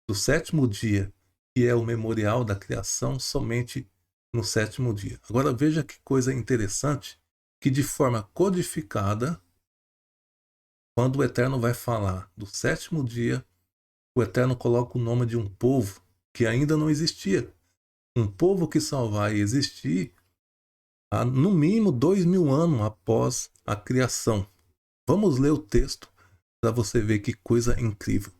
do sétimo dia, que é o memorial da criação, somente no sétimo dia. Agora veja que coisa interessante, que de forma codificada, quando o Eterno vai falar do sétimo dia, o Eterno coloca o nome de um povo que ainda não existia. Um povo que só vai existir há no mínimo 2000 anos após a criação. Vamos ler o texto para você ver que coisa incrível.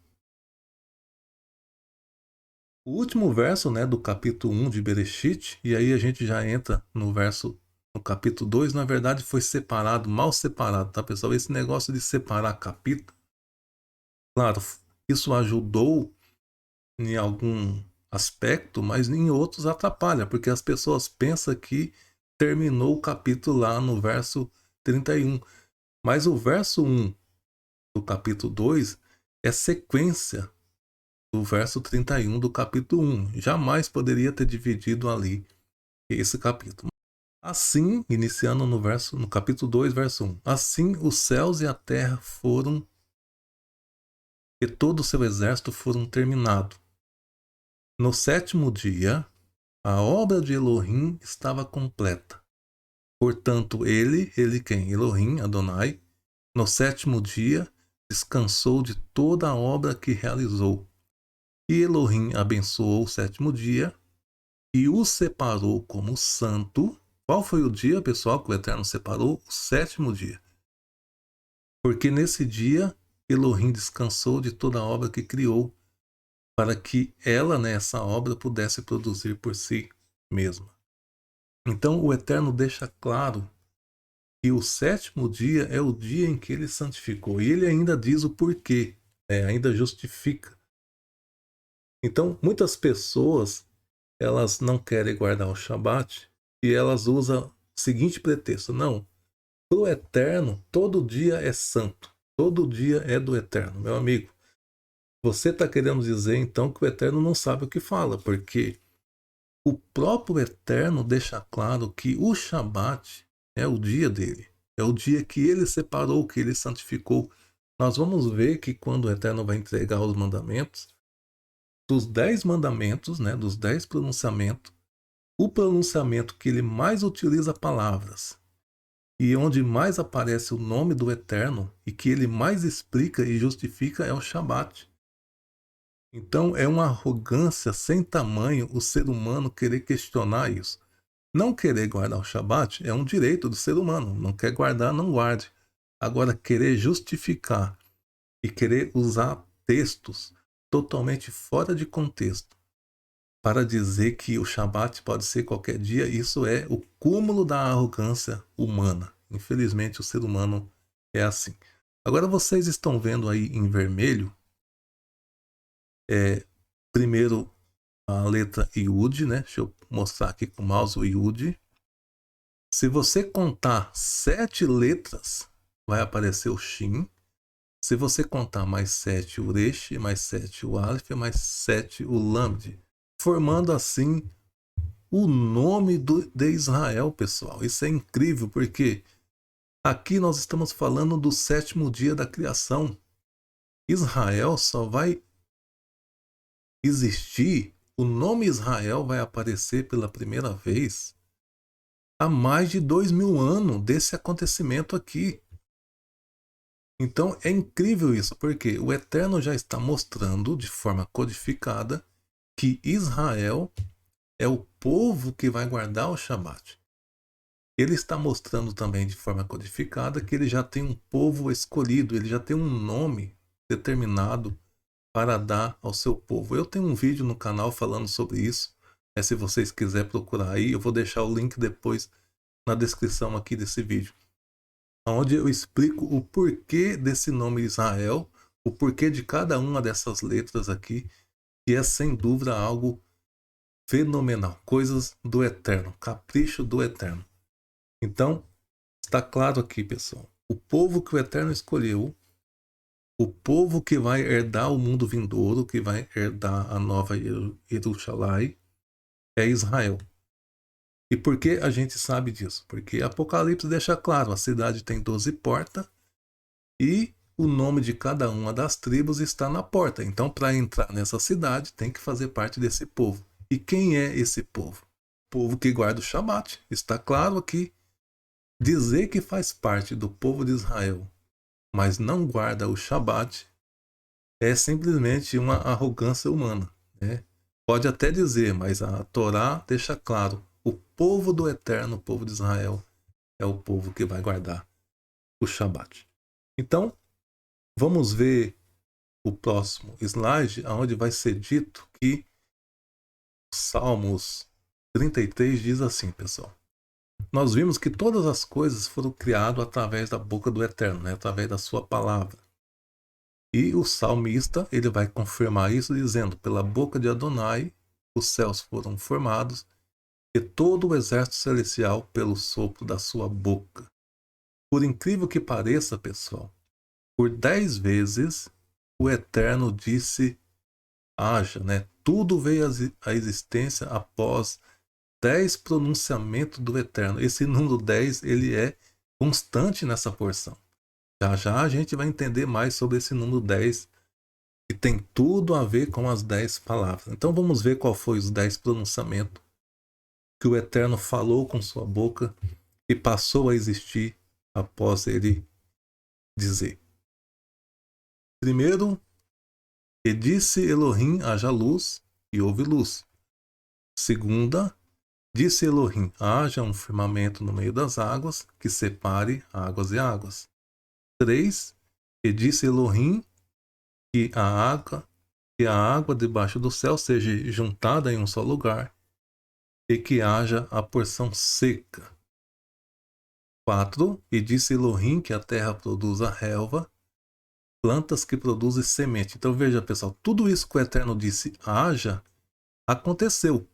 O último verso, né, do capítulo 1 de Bereshit, e aí a gente já entra no capítulo 2, na verdade foi separado, mal separado, tá, pessoal? Esse negócio de separar capítulo, claro, isso ajudou em algum aspecto, mas em outros atrapalha, porque as pessoas pensam que terminou o capítulo lá no verso 31. Mas o verso 1 do capítulo 2 é sequência do verso 31 do capítulo 1. Jamais poderia ter dividido ali esse capítulo. Assim, iniciando no capítulo 2, verso 1. Assim os céus e a terra foram, e todo o seu exército foram terminados. No sétimo dia, a obra de Elohim estava completa. Portanto, ele quem? Elohim, Adonai, no sétimo dia, descansou de toda a obra que realizou. E Elohim abençoou o sétimo dia e o separou como santo. Qual foi o dia, pessoal, que o Eterno separou? O sétimo dia. Porque nesse dia, Elohim descansou de toda a obra que criou, para que ela, né, essa obra, pudesse produzir por si mesma. Então, o Eterno deixa claro que o sétimo dia é o dia em que ele santificou. E ele ainda diz o porquê, ainda justifica. Então, muitas pessoas, elas não querem guardar o Shabat e elas usam o seguinte pretexto: não, para o Eterno, todo dia é santo, todo dia é do Eterno. Meu amigo, você está querendo dizer então que o Eterno não sabe o que fala, porque o próprio Eterno deixa claro que o Shabat é o dia dele, é o dia que ele separou, que ele santificou. Nós vamos ver que quando o Eterno vai entregar os mandamentos, dos 10 mandamentos, né, dos 10 pronunciamentos, o pronunciamento que ele mais utiliza palavras e onde mais aparece o nome do Eterno e que ele mais explica e justifica é o Shabat. Então é uma arrogância sem tamanho o ser humano querer questionar isso. Não querer guardar o Shabat é um direito do ser humano. Não quer guardar, não guarde. Agora, querer justificar e querer usar textos totalmente fora de contexto para dizer que o Shabat pode ser qualquer dia, isso é o cúmulo da arrogância humana. Infelizmente, o ser humano é assim. Agora, vocês estão vendo aí em vermelho, primeiro a letra Yud, né? Deixa eu mostrar aqui com o mouse o Yud. Se você contar 7 letras, vai aparecer o Shin. Se você contar mais 7 o Resh, mais 7 o Aleph, mais 7 o Lamed, formando assim o nome de Israel, pessoal. Isso é incrível, porque aqui nós estamos falando do sétimo dia da criação. Israel só vai existir, o nome Israel vai aparecer pela primeira vez há mais de 2000 anos desse acontecimento aqui. Então é incrível isso, porque o Eterno já está mostrando de forma codificada que Israel é o povo que vai guardar o Shabat. Ele está mostrando também de forma codificada que ele já tem um povo escolhido, ele já tem um nome determinado para dar ao seu povo. Eu tenho um vídeo no canal falando sobre isso, Se vocês quiserem procurar aí, eu vou deixar o link depois na descrição aqui desse vídeo, onde eu explico o porquê desse nome Israel, o porquê de cada uma dessas letras aqui, que é sem dúvida algo fenomenal, coisas do eterno, capricho do eterno. Então, está claro aqui, pessoal, o povo que o eterno escolheu, o povo que vai herdar o mundo vindouro, que vai herdar a nova Jerusalém, é Israel. E por que a gente sabe disso? Porque Apocalipse deixa claro, a cidade tem 12 portas e o nome de cada uma das tribos está na porta. Então, para entrar nessa cidade, tem que fazer parte desse povo. E quem é esse povo? O povo que guarda o Shabat. Está claro aqui. Dizer que faz parte do povo de Israel, mas não guarda o Shabat, é simplesmente uma arrogância humana, né? Pode até dizer, mas a Torá deixa claro, o povo do eterno, o povo de Israel, é o povo que vai guardar o Shabat. Então, vamos ver o próximo slide, onde vai ser dito que Salmos 33 diz assim, pessoal. Nós vimos que todas as coisas foram criadas através da boca do Eterno, né? Através da sua palavra. E o salmista ele vai confirmar isso dizendo, pela boca de Adonai os céus foram formados e todo o exército celestial pelo sopro da sua boca. Por incrível que pareça, pessoal, por 10 vezes o Eterno disse haja, né? Tudo veio à existência após 10 pronunciamentos do Eterno. Esse número 10 ele é constante nessa porção. Já já a gente vai entender mais sobre esse número 10, que tem tudo a ver com as 10 palavras. Então vamos ver qual foi os 10 pronunciamentos que o Eterno falou com sua boca e passou a existir após ele dizer. Primeiro, e disse Elohim haja luz e houve luz. Segunda, disse Elohim haja um firmamento no meio das águas que separe águas e águas. 3, e disse Elohim que a água debaixo do céu seja juntada em um só lugar e que haja a porção seca. 4, e disse Elohim que a terra produza relva, plantas que produzem semente. Então veja, pessoal, tudo isso que o Eterno disse haja, aconteceu.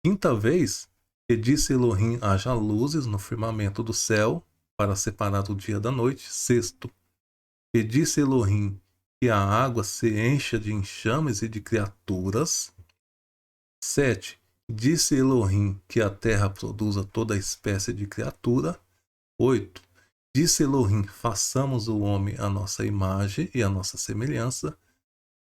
Quinta vez, e disse Elohim haja luzes no firmamento do céu para separar o dia da noite. Sexto, e disse Elohim que a água se encha de enxames e de criaturas. 7. Disse Elohim que a terra produza toda espécie de criatura. 8. Disse Elohim, façamos o homem à nossa imagem e à nossa semelhança.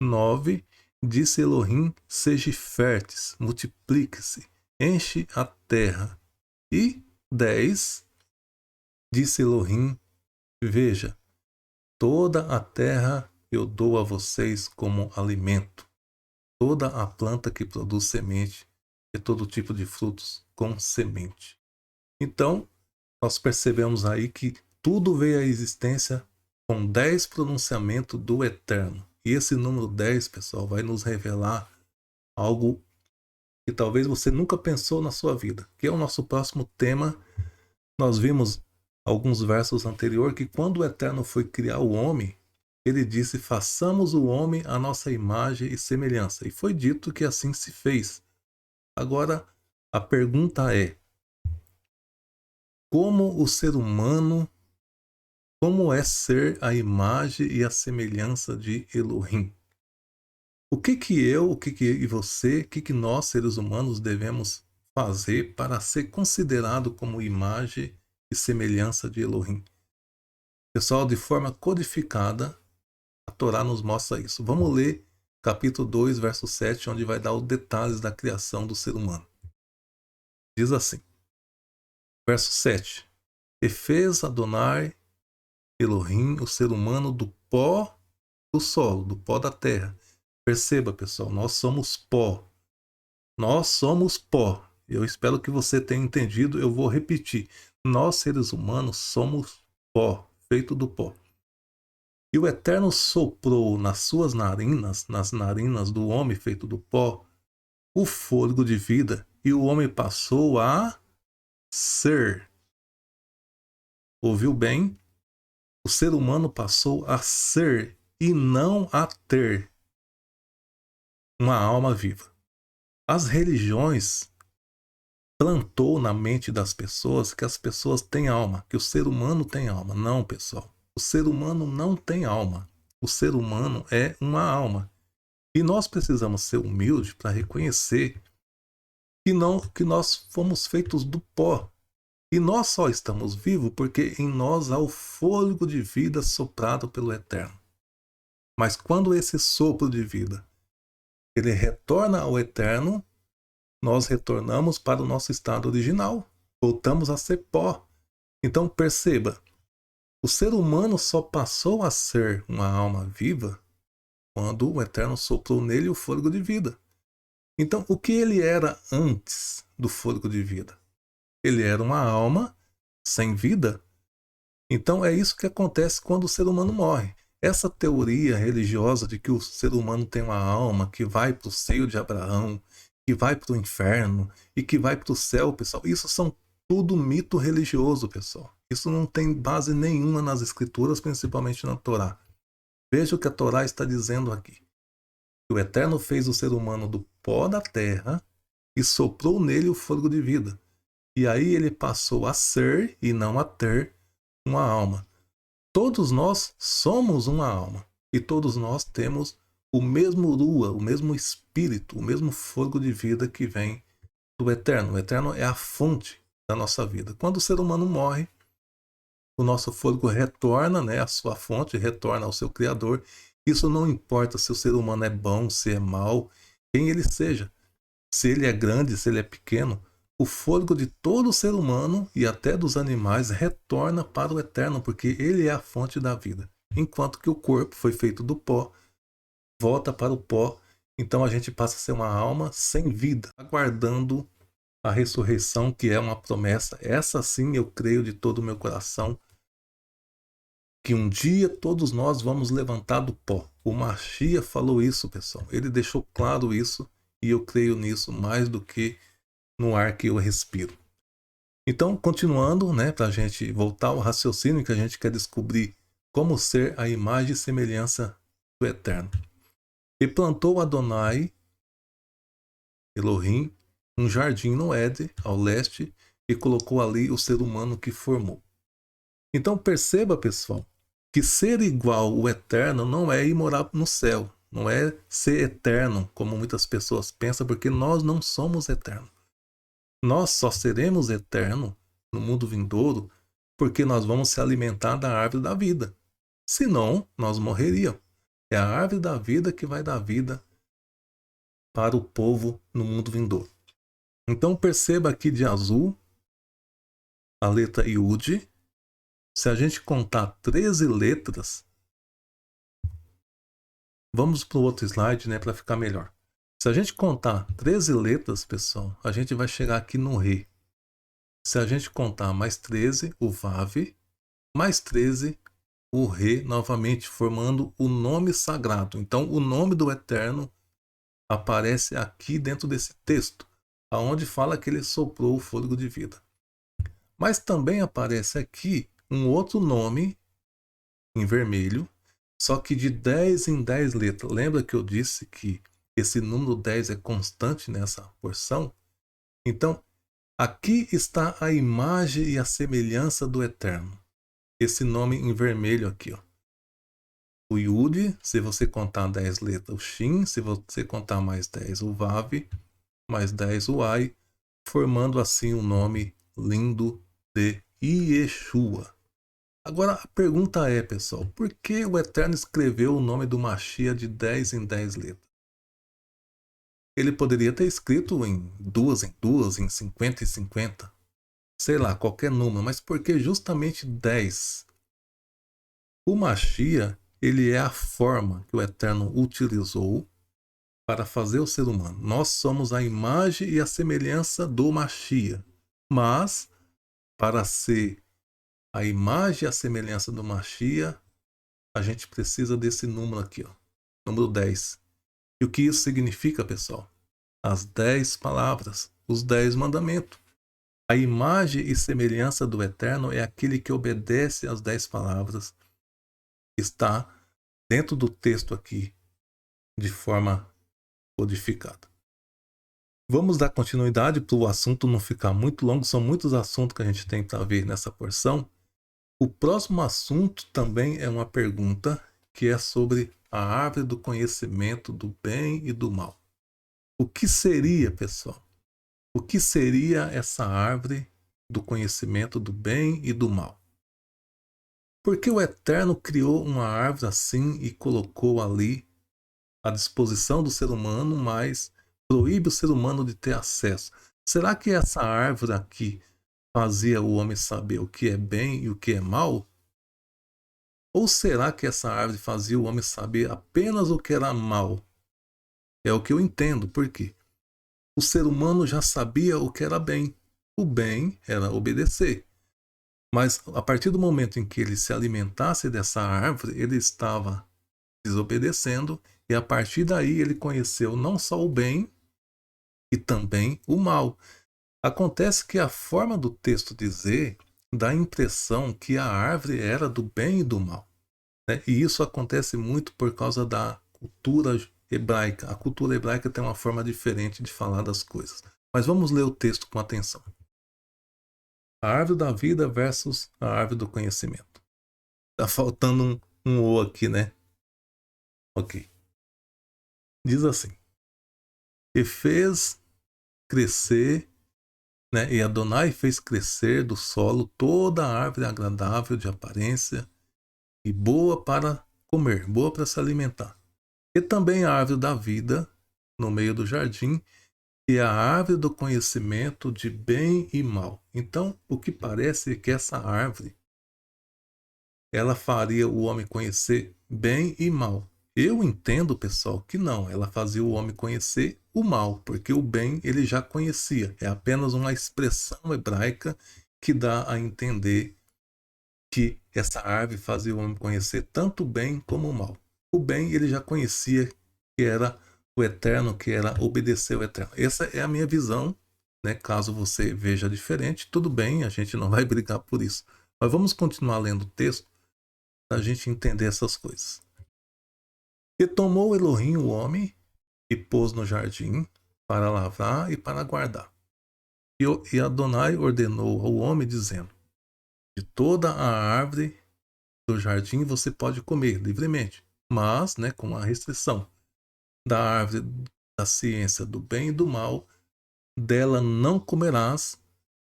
9. Disse Elohim, seja férteis, multiplique-se, enche a terra. E 10. Disse Elohim, veja, toda a terra eu dou a vocês como alimento, toda a planta que produz semente e todo tipo de frutos com semente. Então, nós percebemos aí que tudo veio à existência com 10 pronunciamentos do Eterno. E esse número 10, pessoal, vai nos revelar algo que talvez você nunca pensou na sua vida, que é o nosso próximo tema. Nós vimos alguns versos anteriores que quando o Eterno foi criar o homem, ele disse, façamos o homem à nossa imagem e semelhança. E foi dito que assim se fez. Agora, a pergunta é, como o ser humano, como é ser a imagem e a semelhança de Elohim? O que você, o que nós, seres humanos, devemos fazer para ser considerado como imagem e semelhança de Elohim? Pessoal, de forma codificada, a Torá nos mostra isso. Vamos ler capítulo 2, verso 7, onde vai dar os detalhes da criação do ser humano. Diz assim, verso 7. E fez Adonai Elohim, o ser humano, do pó do solo, do pó da terra. Perceba, pessoal, nós somos pó. Nós somos pó. Eu espero que você tenha entendido, eu vou repetir. Nós, seres humanos, somos pó, feito do pó. E o Eterno soprou nas suas narinas, nas narinas do homem feito do pó, o fôlego de vida e o homem passou a ser. Ouviu bem? O ser humano passou a ser e não a ter uma alma viva. As religiões plantou na mente das pessoas que as pessoas têm alma, que o ser humano tem alma. Não, pessoal. O ser humano não tem alma. O ser humano é uma alma. E nós precisamos ser humildes para reconhecer que nós fomos feitos do pó. E nós só estamos vivos porque em nós há o fôlego de vida soprado pelo Eterno. Mas quando esse sopro de vida ele retorna ao Eterno, nós retornamos para o nosso estado original. Voltamos a ser pó. Então perceba, o ser humano só passou a ser uma alma viva quando o Eterno soprou nele o fôlego de vida. Então, o que ele era antes do fôlego de vida? Ele era uma alma sem vida. Então, é isso que acontece quando o ser humano morre. Essa teoria religiosa de que o ser humano tem uma alma que vai para o seio de Abraão, que vai para o inferno e que vai para o céu, pessoal, isso são tudo mito religioso, pessoal. Isso não tem base nenhuma nas escrituras, principalmente na Torá. Veja o que a Torá está dizendo aqui. O Eterno fez o ser humano do pó da terra e soprou nele o fôlego de vida. E aí ele passou a ser e não a ter uma alma. Todos nós somos uma alma e todos nós temos o mesmo rua, o mesmo espírito, o mesmo fôlego de vida que vem do Eterno. O Eterno é a fonte da nossa vida. Quando o ser humano morre, o nosso fôlego retorna, né, à sua fonte, retorna ao seu Criador. Isso não importa se o ser humano é bom, se é mau, quem ele seja. Se ele é grande, se ele é pequeno, o fôlego de todo ser humano e até dos animais retorna para o Eterno, porque ele é a fonte da vida. Enquanto que o corpo foi feito do pó, volta para o pó, então a gente passa a ser uma alma sem vida, aguardando a ressurreição, que é uma promessa. Essa sim eu creio de todo o meu coração, que um dia todos nós vamos levantar do pó. O Mashiach falou isso, pessoal. Ele deixou claro isso e eu creio nisso mais do que no ar que eu respiro. Então, continuando, né, para a gente voltar ao raciocínio que a gente quer descobrir como ser a imagem e semelhança do Eterno. E plantou Adonai, Elohim, um jardim no Éden, ao leste, e colocou ali o ser humano que formou. Então perceba, pessoal, que ser igual ao Eterno não é ir morar no céu, não é ser eterno, como muitas pessoas pensam, porque nós não somos eternos. Nós só seremos eternos no mundo vindouro porque nós vamos se alimentar da árvore da vida. Senão, nós morreríamos. É a árvore da vida que vai dar vida para o povo no mundo vindouro. Então perceba aqui de azul a letra Yud. Se a gente contar 13 letras, vamos para o outro slide, né, para ficar melhor. Se a gente contar 13 letras, pessoal, a gente vai chegar aqui no Re. Se a gente contar mais 13, o Vav, mais 13, o Re, novamente, formando o nome sagrado. Então, o nome do Eterno aparece aqui dentro desse texto, aonde fala que ele soprou o fôlego de vida. Mas também aparece aqui um outro nome, em vermelho, só que de 10 em 10 letras. Lembra que eu disse que esse número 10 é constante nessa porção? Então, aqui está a imagem e a semelhança do Eterno. Esse nome em vermelho aqui, ó. O Yud, se você contar 10 letras, o Shin, se você contar mais 10, o Vav, mais 10, o Ai, formando assim o nome lindo de Yeshua. Agora a pergunta é, pessoal, por que o Eterno escreveu o nome do Mashiach de 10 em 10 letras? Ele poderia ter escrito em 2 em 2, em 50 em 50, sei lá, qualquer número, mas por que justamente 10? O Mashiach, ele é a forma que o Eterno utilizou para fazer o ser humano. Nós somos a imagem e a semelhança do Mashiach, mas para ser a imagem e a semelhança do Mashiach, a gente precisa desse número aqui, ó, número 10. E o que isso significa, pessoal? as 10 palavras, os 10 mandamentos. A imagem e semelhança do Eterno é aquele que obedece às 10 palavras. Está dentro do texto aqui, de forma codificada. Vamos dar continuidade para o assunto não ficar muito longo. São muitos assuntos que a gente tem para ver nessa porção. O próximo assunto também é uma pergunta que é sobre a árvore do conhecimento do bem e do mal. O que seria, pessoal? O que seria essa árvore do conhecimento do bem e do mal? Por que o Eterno criou uma árvore assim e colocou ali à disposição do ser humano, mas proíbe o ser humano de ter acesso? Será que essa árvore aqui fazia o homem saber o que é bem e o que é mal? Ou será que essa árvore fazia o homem saber apenas o que era mal? É o que eu entendo. Por quê? O ser humano já sabia o que era bem. O bem era obedecer. Mas a partir do momento em que ele se alimentasse dessa árvore, ele estava desobedecendo, e a partir daí ele conheceu não só o bem e também o mal. Acontece que a forma do texto dizer dá a impressão que a árvore era do bem e do mal, né? E isso acontece muito por causa da cultura hebraica. A cultura hebraica tem uma forma diferente de falar das coisas. Mas vamos ler o texto com atenção. A árvore da vida versus a árvore do conhecimento. Tá faltando um O aqui, né? Ok. Diz assim: E fez crescer, né? E Adonai fez crescer do solo toda a árvore agradável de aparência e boa para comer, boa para se alimentar. E também a árvore da vida no meio do jardim, e a árvore do conhecimento de bem e mal. Então, o que parece é que essa árvore, ela faria o homem conhecer bem e mal. Eu entendo, pessoal, que não. Ela fazia o homem conhecer o mal, porque o bem ele já conhecia. É apenas uma expressão hebraica que dá a entender que essa árvore fazia o homem conhecer tanto o bem como o mal. O bem ele já conhecia, que era o eterno, que era obedecer ao eterno. Essa é a minha visão, né? Caso você veja diferente, tudo bem, a gente não vai brigar por isso. Mas vamos continuar lendo o texto para a gente entender essas coisas. E tomou Elohim o homem e pôs no jardim para lavrar e para guardar. E Adonai ordenou ao homem, dizendo: De toda a árvore do jardim você pode comer livremente, mas, né, com uma restrição. Da árvore da ciência do bem e do mal, dela não comerás.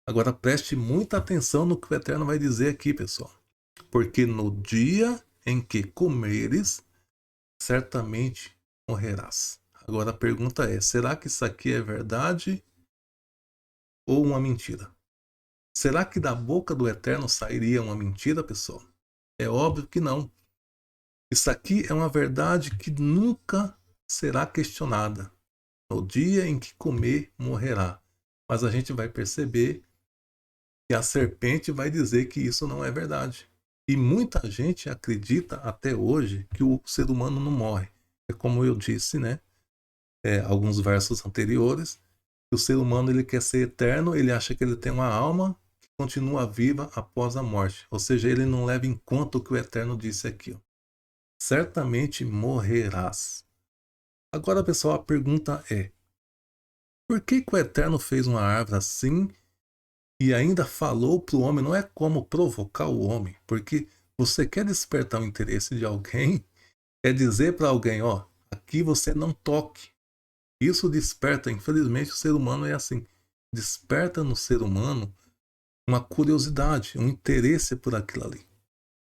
Agora preste muita atenção no que o Eterno vai dizer aqui, pessoal. Porque no dia em que comeres, certamente morrerás. Agora a pergunta é: será que isso aqui é verdade ou uma mentira? Será que da boca do Eterno sairia uma mentira, pessoal? É óbvio que não. Isso aqui é uma verdade que nunca será questionada. No dia em que comer, morrerá. Mas a gente vai perceber que a serpente vai dizer que isso não é verdade. E muita gente acredita até hoje que o ser humano não morre. É como eu disse, né? Alguns versos anteriores, que o ser humano ele quer ser eterno, ele acha que ele tem uma alma que continua viva após a morte. Ou seja, ele não leva em conta o que o Eterno disse aqui. Ó. Certamente morrerás. Agora, pessoal, a pergunta é: por que o Eterno fez uma árvore assim e ainda falou para o homem? Não é como provocar o homem, porque você quer despertar o interesse de alguém, é dizer para alguém, ó, aqui você não toque. Isso desperta, infelizmente o ser humano é assim, desperta no ser humano uma curiosidade, um interesse por aquilo ali.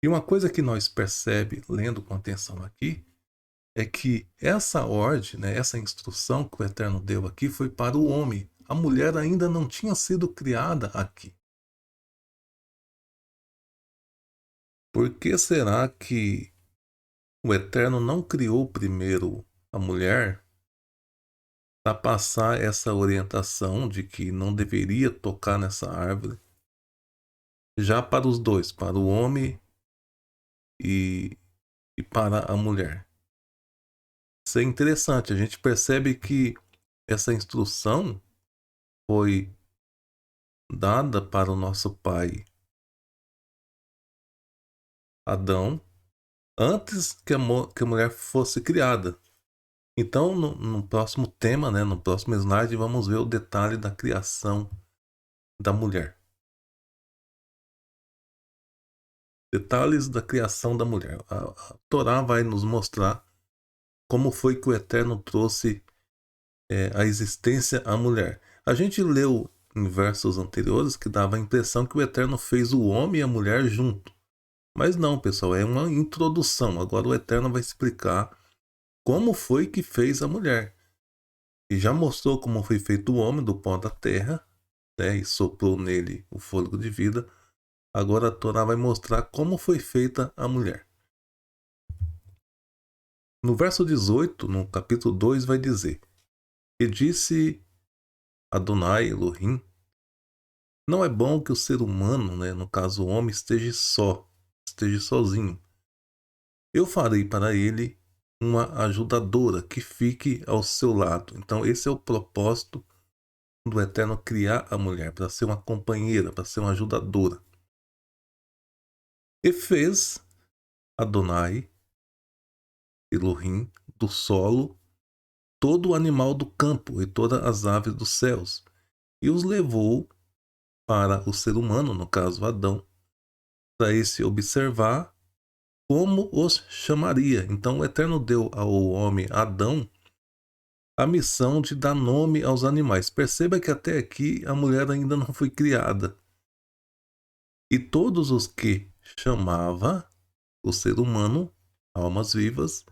E uma coisa que nós percebe lendo com atenção aqui, é que essa ordem, né, essa instrução que o Eterno deu aqui foi para o homem. A mulher ainda não tinha sido criada aqui. Por que será que o Eterno não criou primeiro a mulher para passar essa orientação de que não deveria tocar nessa árvore já para os dois, para o homem e para a mulher? Isso é interessante. A gente percebe que essa instrução foi dada para o nosso pai Adão antes que a mulher fosse criada. Então, no próximo tema, né, no próximo slide, vamos ver o detalhe da criação da mulher. Detalhes da criação da mulher. A Torá vai nos mostrar como foi que o Eterno trouxe a existência à mulher. A gente leu em versos anteriores que dava a impressão que o Eterno fez o homem e a mulher junto. Mas não, pessoal, é uma introdução. Agora o Eterno vai explicar como foi que fez a mulher. E já mostrou como foi feito o homem do pó da terra, né, e soprou nele o fôlego de vida. Agora a Torá vai mostrar como foi feita a mulher. No verso 18, no capítulo 2, vai dizer: E disse Adonai Elohim, não é bom que o ser humano, né, no caso o homem, esteja sozinho. Eu farei para ele uma ajudadora que fique ao seu lado. Então esse é o propósito do Eterno criar a mulher, para ser uma companheira, para ser uma ajudadora. E fez Adonai Elohim do solo todo o animal do campo e todas as aves dos céus, e os levou para o ser humano, no caso Adão, para esse observar como os chamaria. Então o Eterno deu ao homem Adão a missão de dar nome aos animais. Perceba que até aqui a mulher ainda não foi criada. E todos os que chamava o ser humano, almas vivas,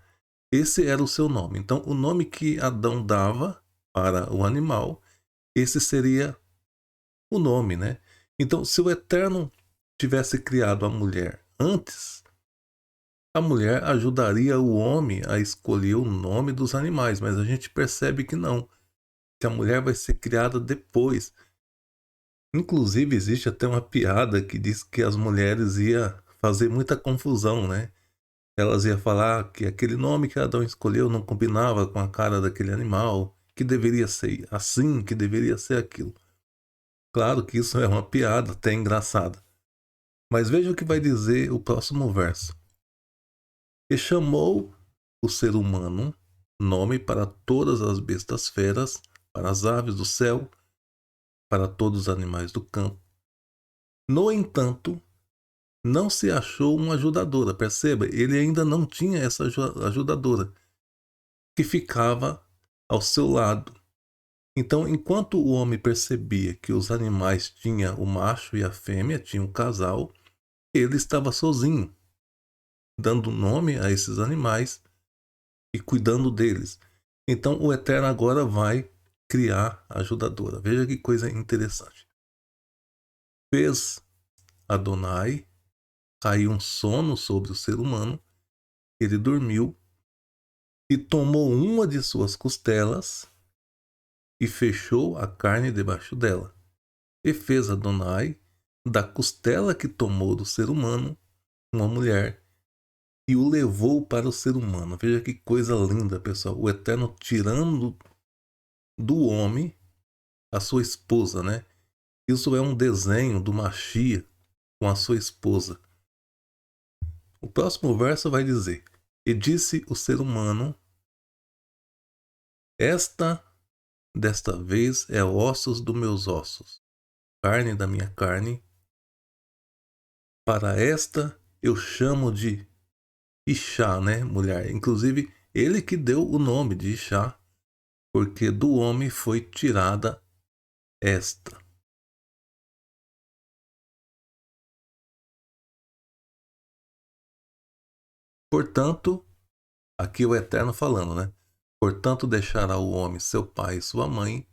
esse era o seu nome. Então o nome que Adão dava para o animal, esse seria o nome, né? Então se o Eterno tivesse criado a mulher antes, a mulher ajudaria o homem a escolher o nome dos animais, mas a gente percebe que não, que a mulher vai ser criada depois. Inclusive existe até uma piada que diz que as mulheres iam fazer muita confusão, né? Elas iam falar que aquele nome que Adão escolheu não combinava com a cara daquele animal, que deveria ser assim, que deveria ser aquilo. Claro que isso é uma piada, até engraçada. Mas veja o que vai dizer o próximo verso. E chamou o ser humano nome para todas as bestas feras, para as aves do céu, para todos os animais do campo. No entanto, não se achou uma ajudadora. Perceba, ele ainda não tinha essa ajudadora que ficava ao seu lado. Então, enquanto o homem percebia que os animais tinham o macho e a fêmea, tinha um casal, ele estava sozinho, dando nome a esses animais e cuidando deles. Então o Eterno agora vai criar a ajudadora. Veja que coisa interessante. Fez Adonai, caiu um sono sobre o ser humano, ele dormiu e tomou uma de suas costelas e fechou a carne debaixo dela. E fez Adonai da costela que tomou do ser humano uma mulher e o levou para o ser humano. Veja que coisa linda, pessoal. O Eterno tirando do homem a sua esposa, né? Isso é um desenho do Machia com a sua esposa. O próximo verso vai dizer: E disse o ser humano, desta vez é ossos dos meus ossos, carne da minha carne. Para esta eu chamo de Ixá, né, mulher. Inclusive, ele que deu o nome de Ixá, porque do homem foi tirada esta. Portanto, aqui o Eterno falando, né? Portanto, deixará o homem seu pai e sua mãe,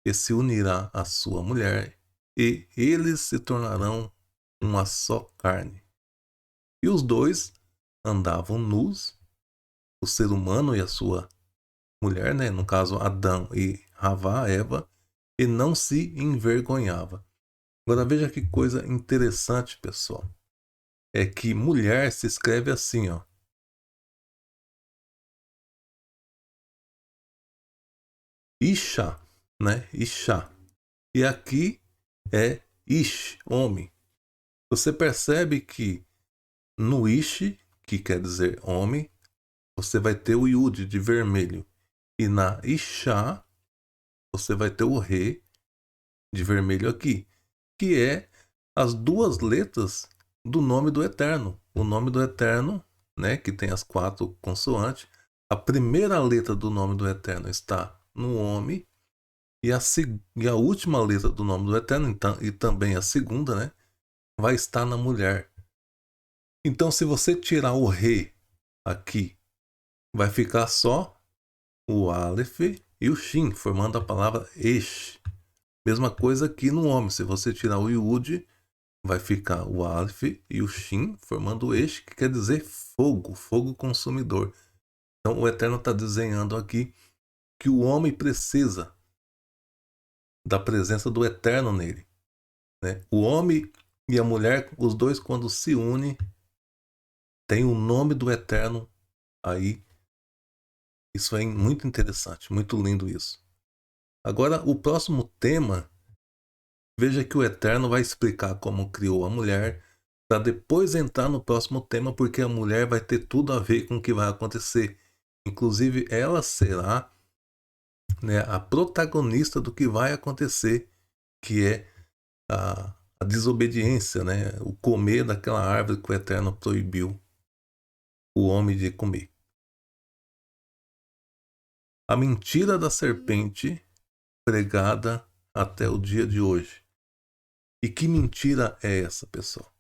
e se unirá à sua mulher, e eles se tornarão uma só carne. E os dois andavam nus, o ser humano e a sua mulher, né? No caso Adão e Havá, Eva, e não se envergonhava. Agora veja que coisa interessante, pessoal. É que mulher se escreve assim, ó. Isha, né? Isha. E aqui é Ish, homem. Você percebe que no Ish, que quer dizer homem, você vai ter o Yud de vermelho. E na Isha, você vai ter o Re de vermelho aqui, que é as duas letras do nome do Eterno. O nome do Eterno, né, que tem as 4 consoantes. A primeira letra do nome do Eterno está no homem e a última letra do nome do Eterno, então, e também a segunda, né, vai estar na mulher. Então, se você tirar o Re aqui, vai ficar só o Aleph e o Shin, formando a palavra Esh. Mesma coisa aqui no homem. Se você tirar o Yud, vai ficar o Aleph e o Shin, formando o Esh, que quer dizer fogo, fogo consumidor. Então, o Eterno está desenhando aqui que o homem precisa da presença do Eterno nele, né? O homem e a mulher, os dois, quando se unem, tem o nome do Eterno aí. Isso é muito interessante, muito lindo isso. Agora, o próximo tema, veja que o Eterno vai explicar como criou a mulher, para depois entrar no próximo tema, porque a mulher vai ter tudo a ver com o que vai acontecer. Inclusive, ela será, né, a protagonista do que vai acontecer, que é a desobediência, né, o comer daquela árvore que o Eterno proibiu o homem de comer. A mentira da serpente pregada até o dia de hoje. E que mentira é essa, pessoal?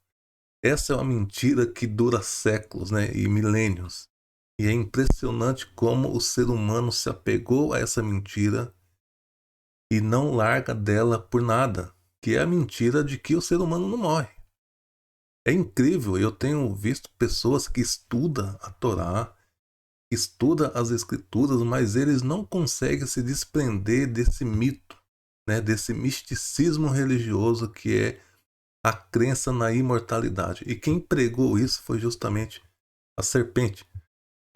Essa é uma mentira que dura séculos, né, e milênios. E é impressionante como o ser humano se apegou a essa mentira e não larga dela por nada, que é a mentira de que o ser humano não morre. É incrível, eu tenho visto pessoas que estudam a Torá, estudam as escrituras, mas eles não conseguem se desprender desse mito, né, desse misticismo religioso que é a crença na imortalidade. E quem pregou isso foi justamente a serpente.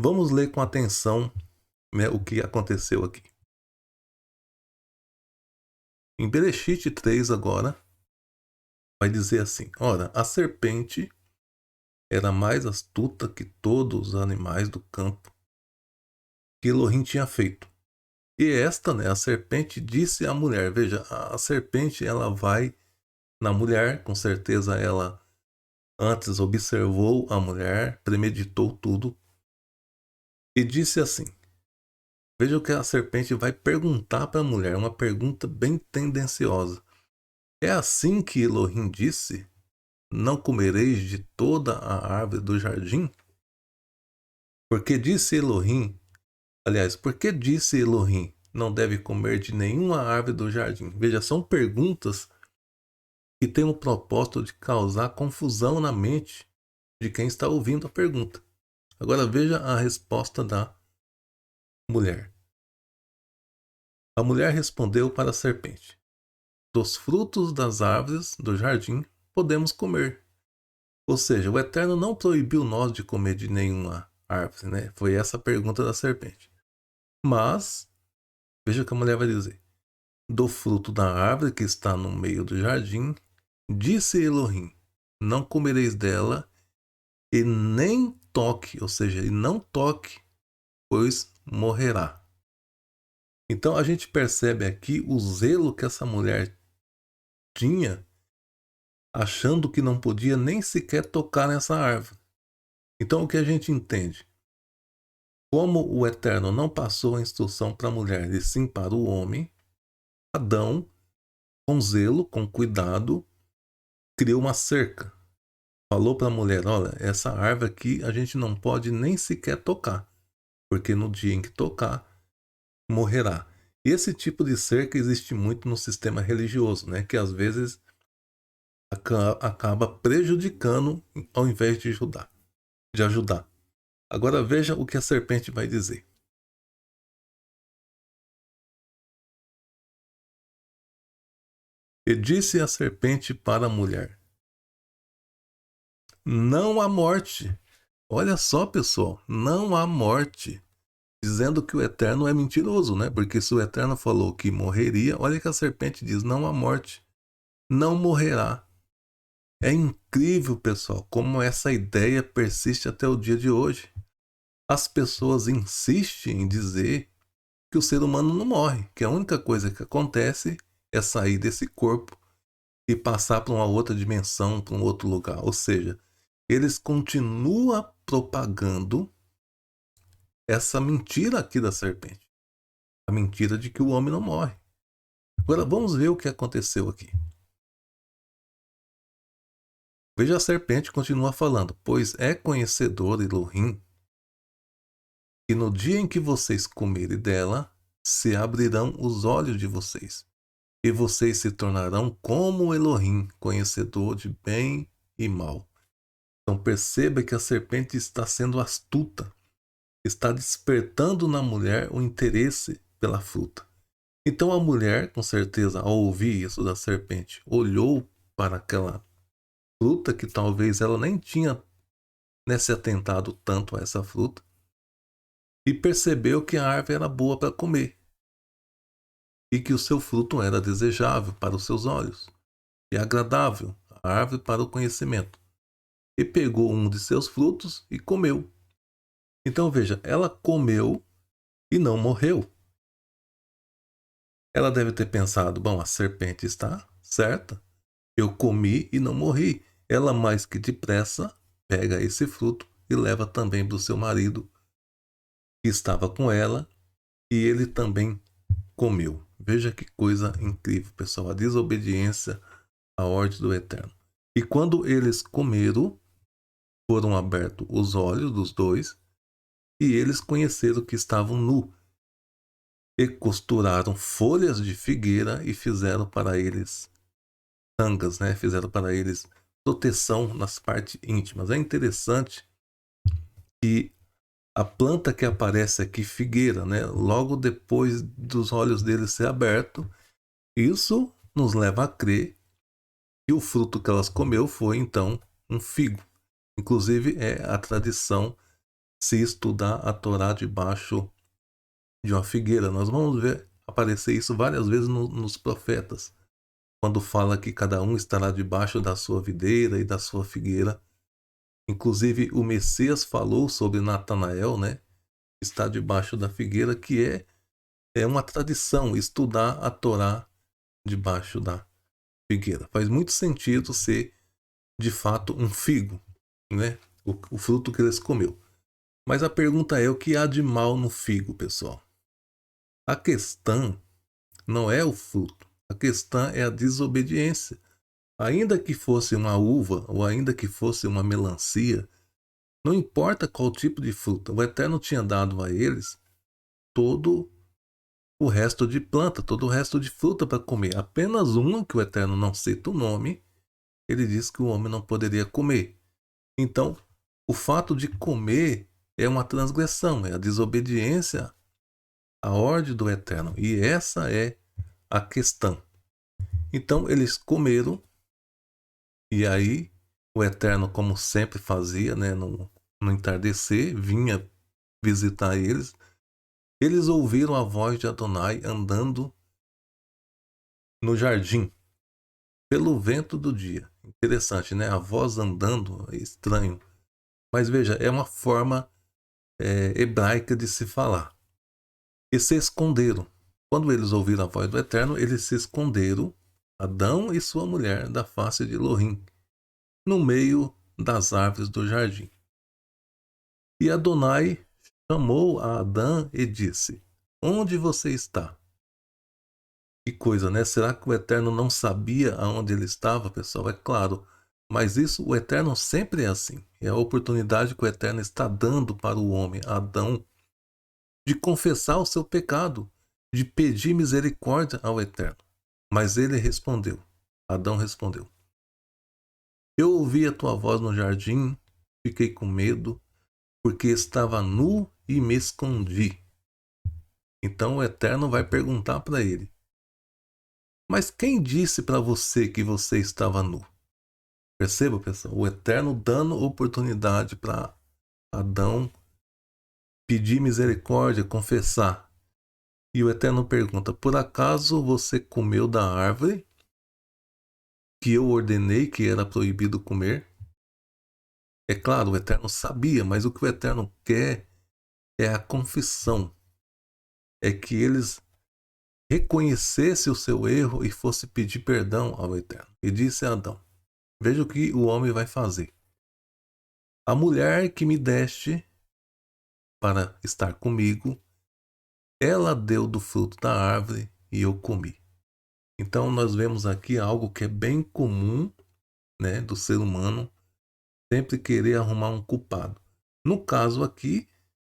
Vamos ler com atenção, né, o que aconteceu aqui. Em Bereshit 3 agora, vai dizer assim: ora, a serpente era mais astuta que todos os animais do campo que Elohim tinha feito. E esta, né, a serpente disse à mulher, veja, a serpente ela vai na mulher, com certeza ela antes observou a mulher, premeditou tudo e disse assim: veja o que a serpente vai perguntar para a mulher, uma pergunta bem tendenciosa. É assim que Elohim disse: não comereis de toda a árvore do jardim? Porque disse Elohim, aliás, porque disse Elohim, não deve comer de nenhuma árvore do jardim? Veja, são perguntas que têm o propósito de causar confusão na mente de quem está ouvindo a pergunta. Agora veja a resposta da mulher. A mulher respondeu para a serpente: dos frutos das árvores do jardim podemos comer. Ou seja, o Eterno não proibiu nós de comer de nenhuma árvore, né? Foi essa a pergunta da serpente. Mas, veja o que a mulher vai dizer. Do fruto da árvore que está no meio do jardim, disse Elohim, não comereis dela e nem toque, ou seja, e não toque, pois morrerá. Então a gente percebe aqui o zelo que essa mulher tinha, achando que não podia nem sequer tocar nessa árvore. Então o que a gente entende? Como o Eterno não passou a instrução para a mulher e sim para o homem, Adão, com zelo, com cuidado, criou uma cerca. Falou para a mulher: olha, essa árvore aqui a gente não pode nem sequer tocar, porque no dia em que tocar, morrerá. E esse tipo de cerca existe muito no sistema religioso, né? Que às vezes acaba prejudicando ao invés de ajudar. Agora veja o que a serpente vai dizer. E disse a serpente para a mulher: não há morte. Olha só, pessoal, não há morte dizendo que o Eterno é mentiroso, né? Porque se o Eterno falou que morreria, olha que a serpente diz: não há morte, não morrerá. É incrível, pessoal, como essa ideia persiste até o dia de hoje. As pessoas insistem em dizer que o ser humano não morre, que a única coisa que acontece é sair desse corpo e passar para uma outra dimensão, para um outro lugar. Ou seja, eles continuam propagando essa mentira aqui da serpente. A mentira de que o homem não morre. Agora vamos ver o que aconteceu aqui. Veja, a serpente continua falando: pois é conhecedor Elohim, que no dia em que vocês comerem dela, se abrirão os olhos de vocês, e vocês se tornarão como Elohim, conhecedor de bem e mal. Então perceba que a serpente está sendo astuta, está despertando na mulher o interesse pela fruta. Então a mulher, com certeza, ao ouvir isso da serpente, olhou para aquela fruta que talvez ela nem tinha, né, se atentado tanto a essa fruta, e percebeu que a árvore era boa para comer e que o seu fruto era desejável para os seus olhos e agradável, a árvore para o conhecimento. E pegou um de seus frutos e comeu. Então veja, ela comeu e não morreu. Ela deve ter pensado: bom, a serpente está certa, eu comi e não morri. Ela mais que depressa pega esse fruto e leva também para o seu marido, que estava com ela, e ele também comeu. Veja que coisa incrível, pessoal, a desobediência à ordem do Eterno. E quando eles comeram, foram abertos os olhos dos dois, e eles conheceram que estavam nus, e costuraram folhas de figueira e fizeram para eles tangas, né? Fizeram para eles proteção nas partes íntimas. É interessante que a planta que aparece aqui, figueira, né? Logo depois dos olhos deles ser abertos, isso nos leva a crer que o fruto que elas comeu foi então um figo. Inclusive é a tradição se estudar a Torá debaixo de uma figueira. Nós vamos ver aparecer isso várias vezes nos profetas, quando fala que cada um estará debaixo da sua videira e da sua figueira. Inclusive o Messias falou sobre Natanael, né? Está debaixo da figueira, que é uma tradição estudar a Torá debaixo da figueira. Faz muito sentido ser de fato um figo, né? O fruto que eles comeu. Mas a pergunta é: o que há de mal no figo, pessoal? A questão não é o fruto, a questão é a desobediência. Ainda que fosse uma uva ou ainda que fosse uma melancia, não importa qual tipo de fruta, o Eterno tinha dado a eles todo o resto de planta, todo o resto de fruta para comer. Apenas uma que o Eterno não cita o nome, ele diz que o homem não poderia comer. Então, o fato de comer é uma transgressão, é a desobediência à ordem do Eterno. E essa é a questão. Então, eles comeram, e aí o Eterno, como sempre fazia, né, no entardecer, vinha visitar eles. Eles ouviram a voz de Adonai andando no jardim, pelo vento do dia. Interessante, né? A voz andando é estranho. Mas veja, é uma forma hebraica de se falar. E se esconderam. Quando eles ouviram a voz do Eterno, eles se esconderam, Adão e sua mulher, da face de Elohim, no meio das árvores do jardim. E Adonai chamou a Adão e disse: onde você está? Que coisa, né? Será que o Eterno não sabia aonde ele estava, pessoal? É claro. Mas isso, o Eterno sempre é assim. É a oportunidade que o Eterno está dando para o homem, Adão, de confessar o seu pecado, de pedir misericórdia ao Eterno. Mas ele respondeu, Adão respondeu: eu ouvi a tua voz no jardim, fiquei com medo, porque estava nu e me escondi. Então o Eterno vai perguntar para ele: mas quem disse para você que você estava nu? Perceba, pessoal, o Eterno dando oportunidade para Adão pedir misericórdia, confessar. E o Eterno pergunta: por acaso você comeu da árvore que eu ordenei que era proibido comer? É claro, o Eterno sabia, mas o que o Eterno quer é a confissão. É que eles reconhecessem o seu erro e fosse pedir perdão ao Eterno. E disse a Adão: veja o que o homem vai fazer. A mulher que me deste para estar comigo, ela deu do fruto da árvore e eu comi. Então nós vemos aqui algo que é bem comum, né, do ser humano, sempre querer arrumar um culpado. No caso aqui,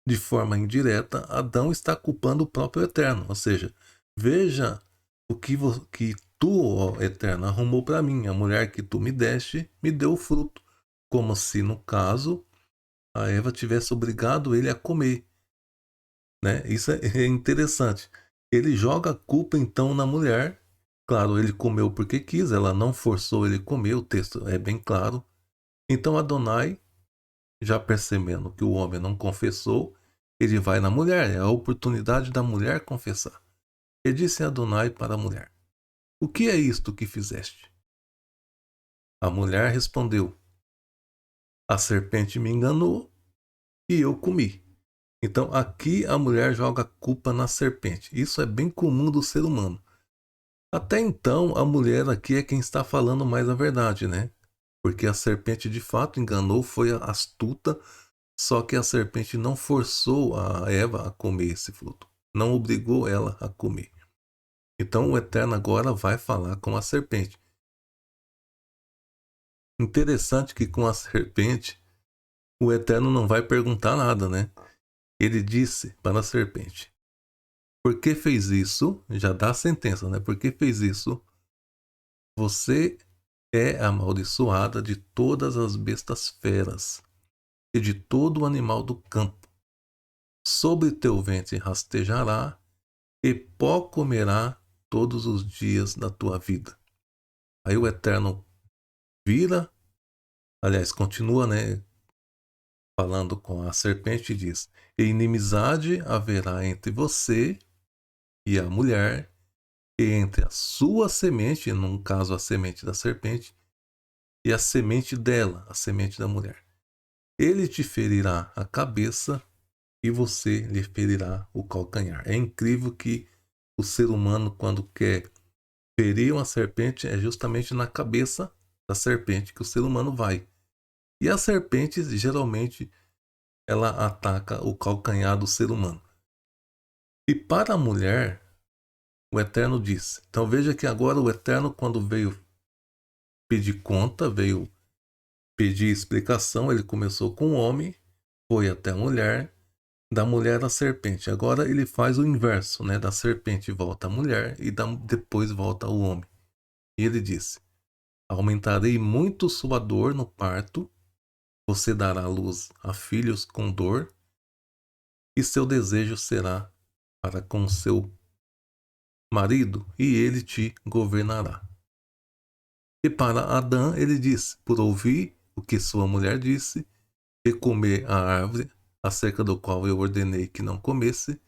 de forma indireta, Adão está culpando o próprio Eterno. Ou seja, veja o que tu, ó Eterno, arrumou para mim. A mulher que tu me deste me deu o fruto. Como se, no caso, a Eva tivesse obrigado ele a comer. Né? Isso é interessante. Ele joga a culpa, então, na mulher. Claro, ele comeu porque quis, ela não forçou ele a comer, o texto é bem claro. Então Adonai, já percebendo que o homem não confessou, ele vai na mulher, é a oportunidade da mulher confessar. E disse Adonai para a mulher: o que é isto que fizeste? A mulher respondeu: a serpente me enganou e eu comi. Então aqui a mulher joga a culpa na serpente. Isso é bem comum do ser humano. Até então, a mulher aqui é quem está falando mais a verdade, né? Porque a serpente de fato enganou, foi astuta, só que a serpente não forçou a Eva a comer esse fruto. Não obrigou ela a comer. Então o Eterno agora vai falar com a serpente. Interessante que com a serpente, o Eterno não vai perguntar nada, né? Ele disse para a serpente: por que fez isso? Já dá a sentença, né? Por que fez isso? Você é amaldiçoada de todas as bestas feras e de todo o animal do campo. Sobre teu ventre rastejará e pó comerá todos os dias da tua vida. Aí o Eterno vira, aliás, continua, né, falando com a serpente e diz: e inimizade haverá entre você e a mulher, e entre a sua semente, num caso a semente da serpente, e a semente dela, a semente da mulher. Ele te ferirá a cabeça e você lhe ferirá o calcanhar. É incrível que o ser humano, quando quer ferir uma serpente, é justamente na cabeça da serpente que o ser humano vai. E a serpente, geralmente, ela ataca o calcanhar do ser humano. E para a mulher, o Eterno disse. Então veja que agora o Eterno, quando veio pedir conta, veio pedir explicação, ele começou com o homem, foi até a mulher, da mulher à serpente. Agora ele faz o inverso, né? Da serpente volta à mulher e depois volta ao homem. E ele disse: aumentarei muito sua dor no parto, você dará à luz a filhos com dor, e seu desejo será para com seu marido, e ele te governará. E para Adão ele disse: por ouvir o que sua mulher disse, e comer a árvore acerca do qual eu ordenei que não comesse,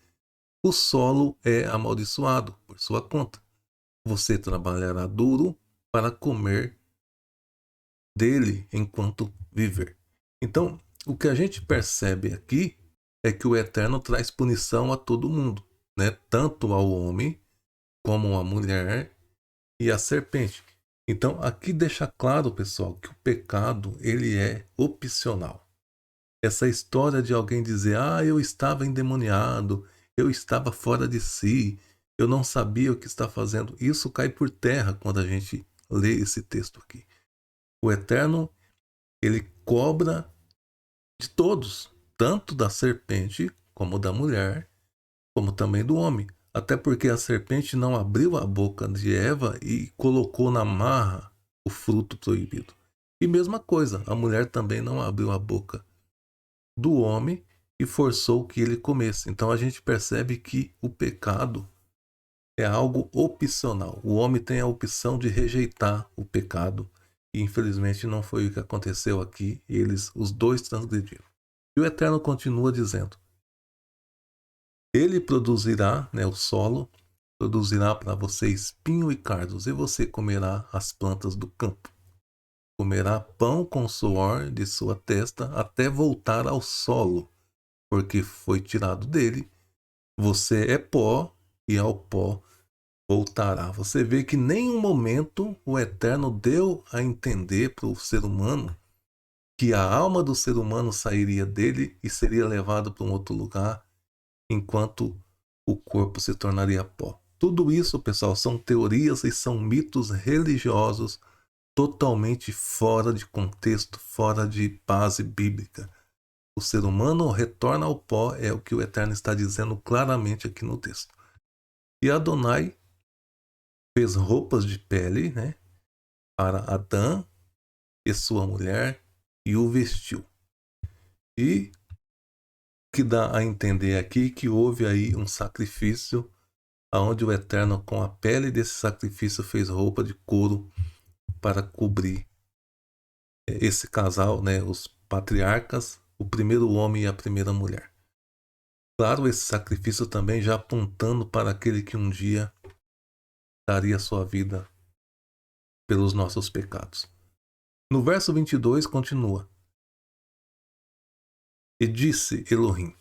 o solo é amaldiçoado por sua conta. Você trabalhará duro para comer dele enquanto viver. Então, o que a gente percebe aqui é que o Eterno traz punição a todo mundo, né? Tanto ao homem como à mulher e à serpente. Então, aqui deixa claro, pessoal, que o pecado ele é opcional. Essa história de alguém dizer: ah, eu estava endemoniado, eu estava fora de si, eu não sabia o que está fazendo, isso cai por terra quando a gente lê esse texto aqui. O Eterno, ele cobra de todos, tanto da serpente, como da mulher, como também do homem. Até porque a serpente não abriu a boca de Eva e colocou na marra o fruto proibido. E mesma coisa, a mulher também não abriu a boca do homem e forçou que ele comesse. Então a gente percebe que o pecado é algo opcional. O homem tem a opção de rejeitar o pecado e infelizmente não foi o que aconteceu aqui. Os dois transgrediram. E o Eterno continua dizendo: Ele produzirá, né, o solo, produzirá para você espinho e cardos, e você comerá as plantas do campo. Comerá pão com suor de sua testa até voltar ao solo, porque foi tirado dele. Você é pó e ao pó voltará. Você vê que em nenhum momento o Eterno deu a entender para o ser humano que a alma do ser humano sairia dele e seria levado para um outro lugar, enquanto o corpo se tornaria pó. Tudo isso, pessoal, são teorias e são mitos religiosos totalmente fora de contexto, fora de base bíblica. O ser humano retorna ao pó, é o que o Eterno está dizendo claramente aqui no texto. E Adonai fez roupas de pele, né, para Adão e sua mulher e o vestiu. E que dá a entender aqui que houve aí um sacrifício aonde o Eterno, com a pele desse sacrifício, fez roupa de couro para cobrir esse casal, né, os patriarcas, o primeiro homem e a primeira mulher. Claro, esse sacrifício também já apontando para aquele que um dia daria sua vida pelos nossos pecados. No verso 22 continua: E disse Elohim,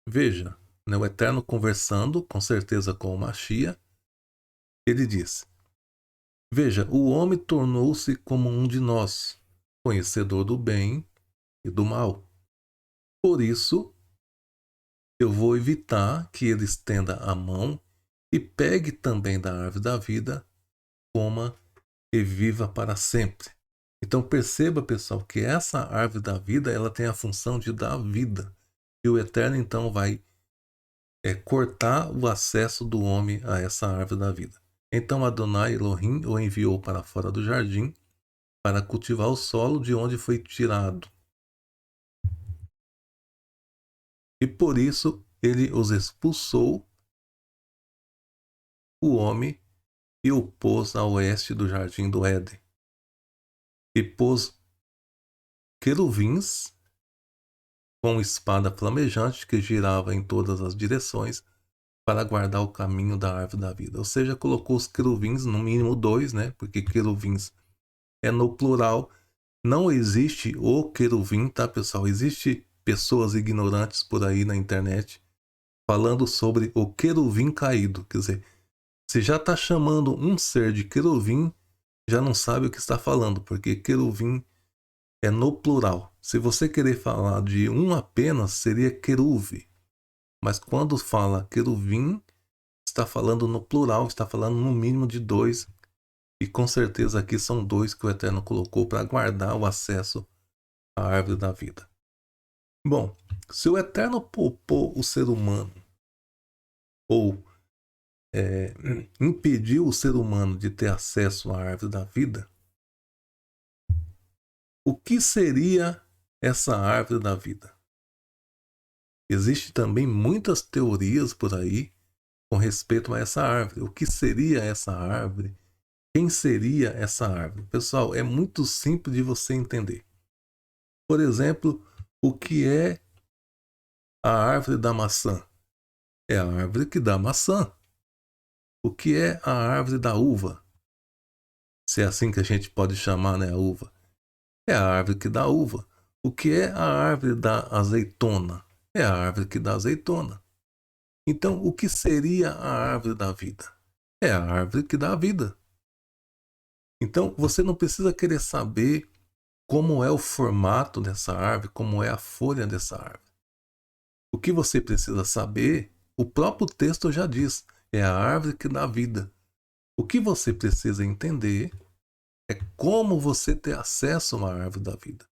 veja, né, o Eterno conversando com certeza com o Machia, ele disse: Veja, o homem tornou-se como um de nós, conhecedor do bem e do mal. Por isso, eu vou evitar que ele estenda a mão e pegue também da árvore da vida, coma e viva para sempre. Então perceba, pessoal, que essa árvore da vida, ela tem a função de dar vida. E o Eterno então vai cortar o acesso do homem a essa árvore da vida. Então Adonai Elohim o enviou para fora do jardim para cultivar o solo de onde foi tirado. E por isso ele os expulsou, o homem, e o pôs a oeste do jardim do Éden. E pôs queruvins com espada flamejante que girava em todas as direções para guardar o caminho da árvore da vida. Ou seja, colocou os queruvins, no mínimo 2, né? Porque queruvins é no plural. Não existe o queruvim, tá, pessoal? Existe pessoas ignorantes por aí na internet falando sobre o queruvim caído. Quer dizer, se já está chamando um ser de queruvim, já não sabe o que está falando, porque queruvim é no plural. Se você querer falar de um apenas, seria queruve. Mas quando fala queruvim, está falando no plural, está falando no mínimo de 2. E com certeza aqui são 2 que o Eterno colocou para guardar o acesso à árvore da vida. Bom, se o Eterno poupou o ser humano, ou impediu o ser humano de ter acesso à árvore da vida, o que seria essa árvore da vida? Existem também muitas teorias por aí com respeito a essa árvore. O que seria essa árvore? Quem seria essa árvore? Pessoal, é muito simples de você entender. Por exemplo, o que é a árvore da maçã? É a árvore que dá maçã. O que é a árvore da uva? Se é assim que a gente pode chamar, né, a uva. É a árvore que dá uva. O que é a árvore da azeitona? É a árvore que dá azeitona. Então, o que seria a árvore da vida? É a árvore que dá a vida. Então, você não precisa querer saber como é o formato dessa árvore, como é a folha dessa árvore. O que você precisa saber, o próprio texto já diz, é a árvore que dá vida. O que você precisa entender é como você ter acesso a uma árvore da vida.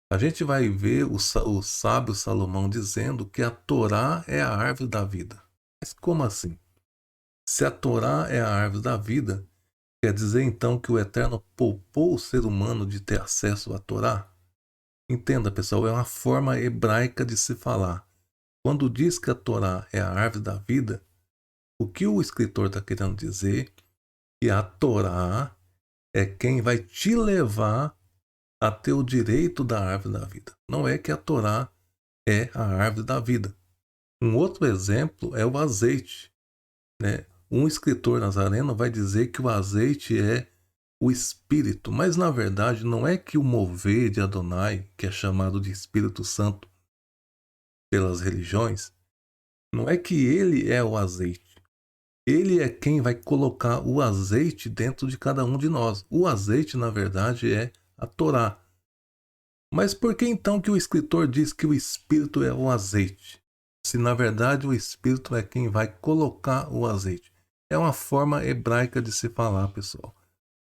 A gente vai ver o sábio Salomão dizendo que a Torá é a árvore da vida. Mas como assim? Se a Torá é a árvore da vida, quer dizer então que o Eterno poupou o ser humano de ter acesso à Torá? Entenda, pessoal, é uma forma hebraica de se falar. Quando diz que a Torá é a árvore da vida, o que o escritor está querendo dizer é que a Torá é quem vai te levar a ter o direito da árvore da vida. Não é que a Torá é a árvore da vida. Um outro exemplo é o azeite, né? Um escritor nazareno vai dizer que o azeite é o Espírito, mas na verdade não é que o mover de Adonai, que é chamado de Espírito Santo pelas religiões, não é que ele é o azeite. Ele é quem vai colocar o azeite dentro de cada um de nós. O azeite, na verdade, é a Torá. Mas por que então que o escritor diz que o Espírito é o azeite? Se na verdade o Espírito é quem vai colocar o azeite. É uma forma hebraica de se falar, pessoal.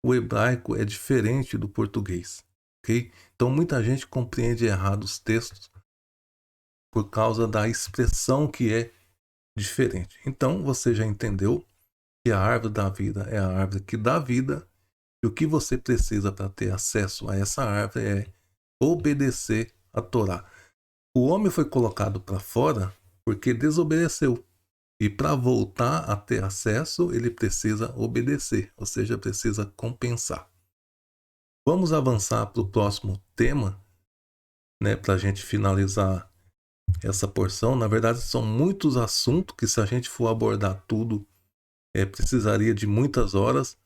O hebraico é diferente do português, ok? Então muita gente compreende errado os textos por causa da expressão que é diferente. Então você já entendeu que a árvore da vida é a árvore que dá vida, e o que você precisa para ter acesso a essa árvore é obedecer a Torá. O homem foi colocado para fora porque desobedeceu. E para voltar a ter acesso, ele precisa obedecer, ou seja, precisa compensar. Vamos avançar para o próximo tema, né, para a gente finalizar essa porção. Na verdade, são muitos assuntos que, se a gente for abordar tudo, precisaria de muitas horas,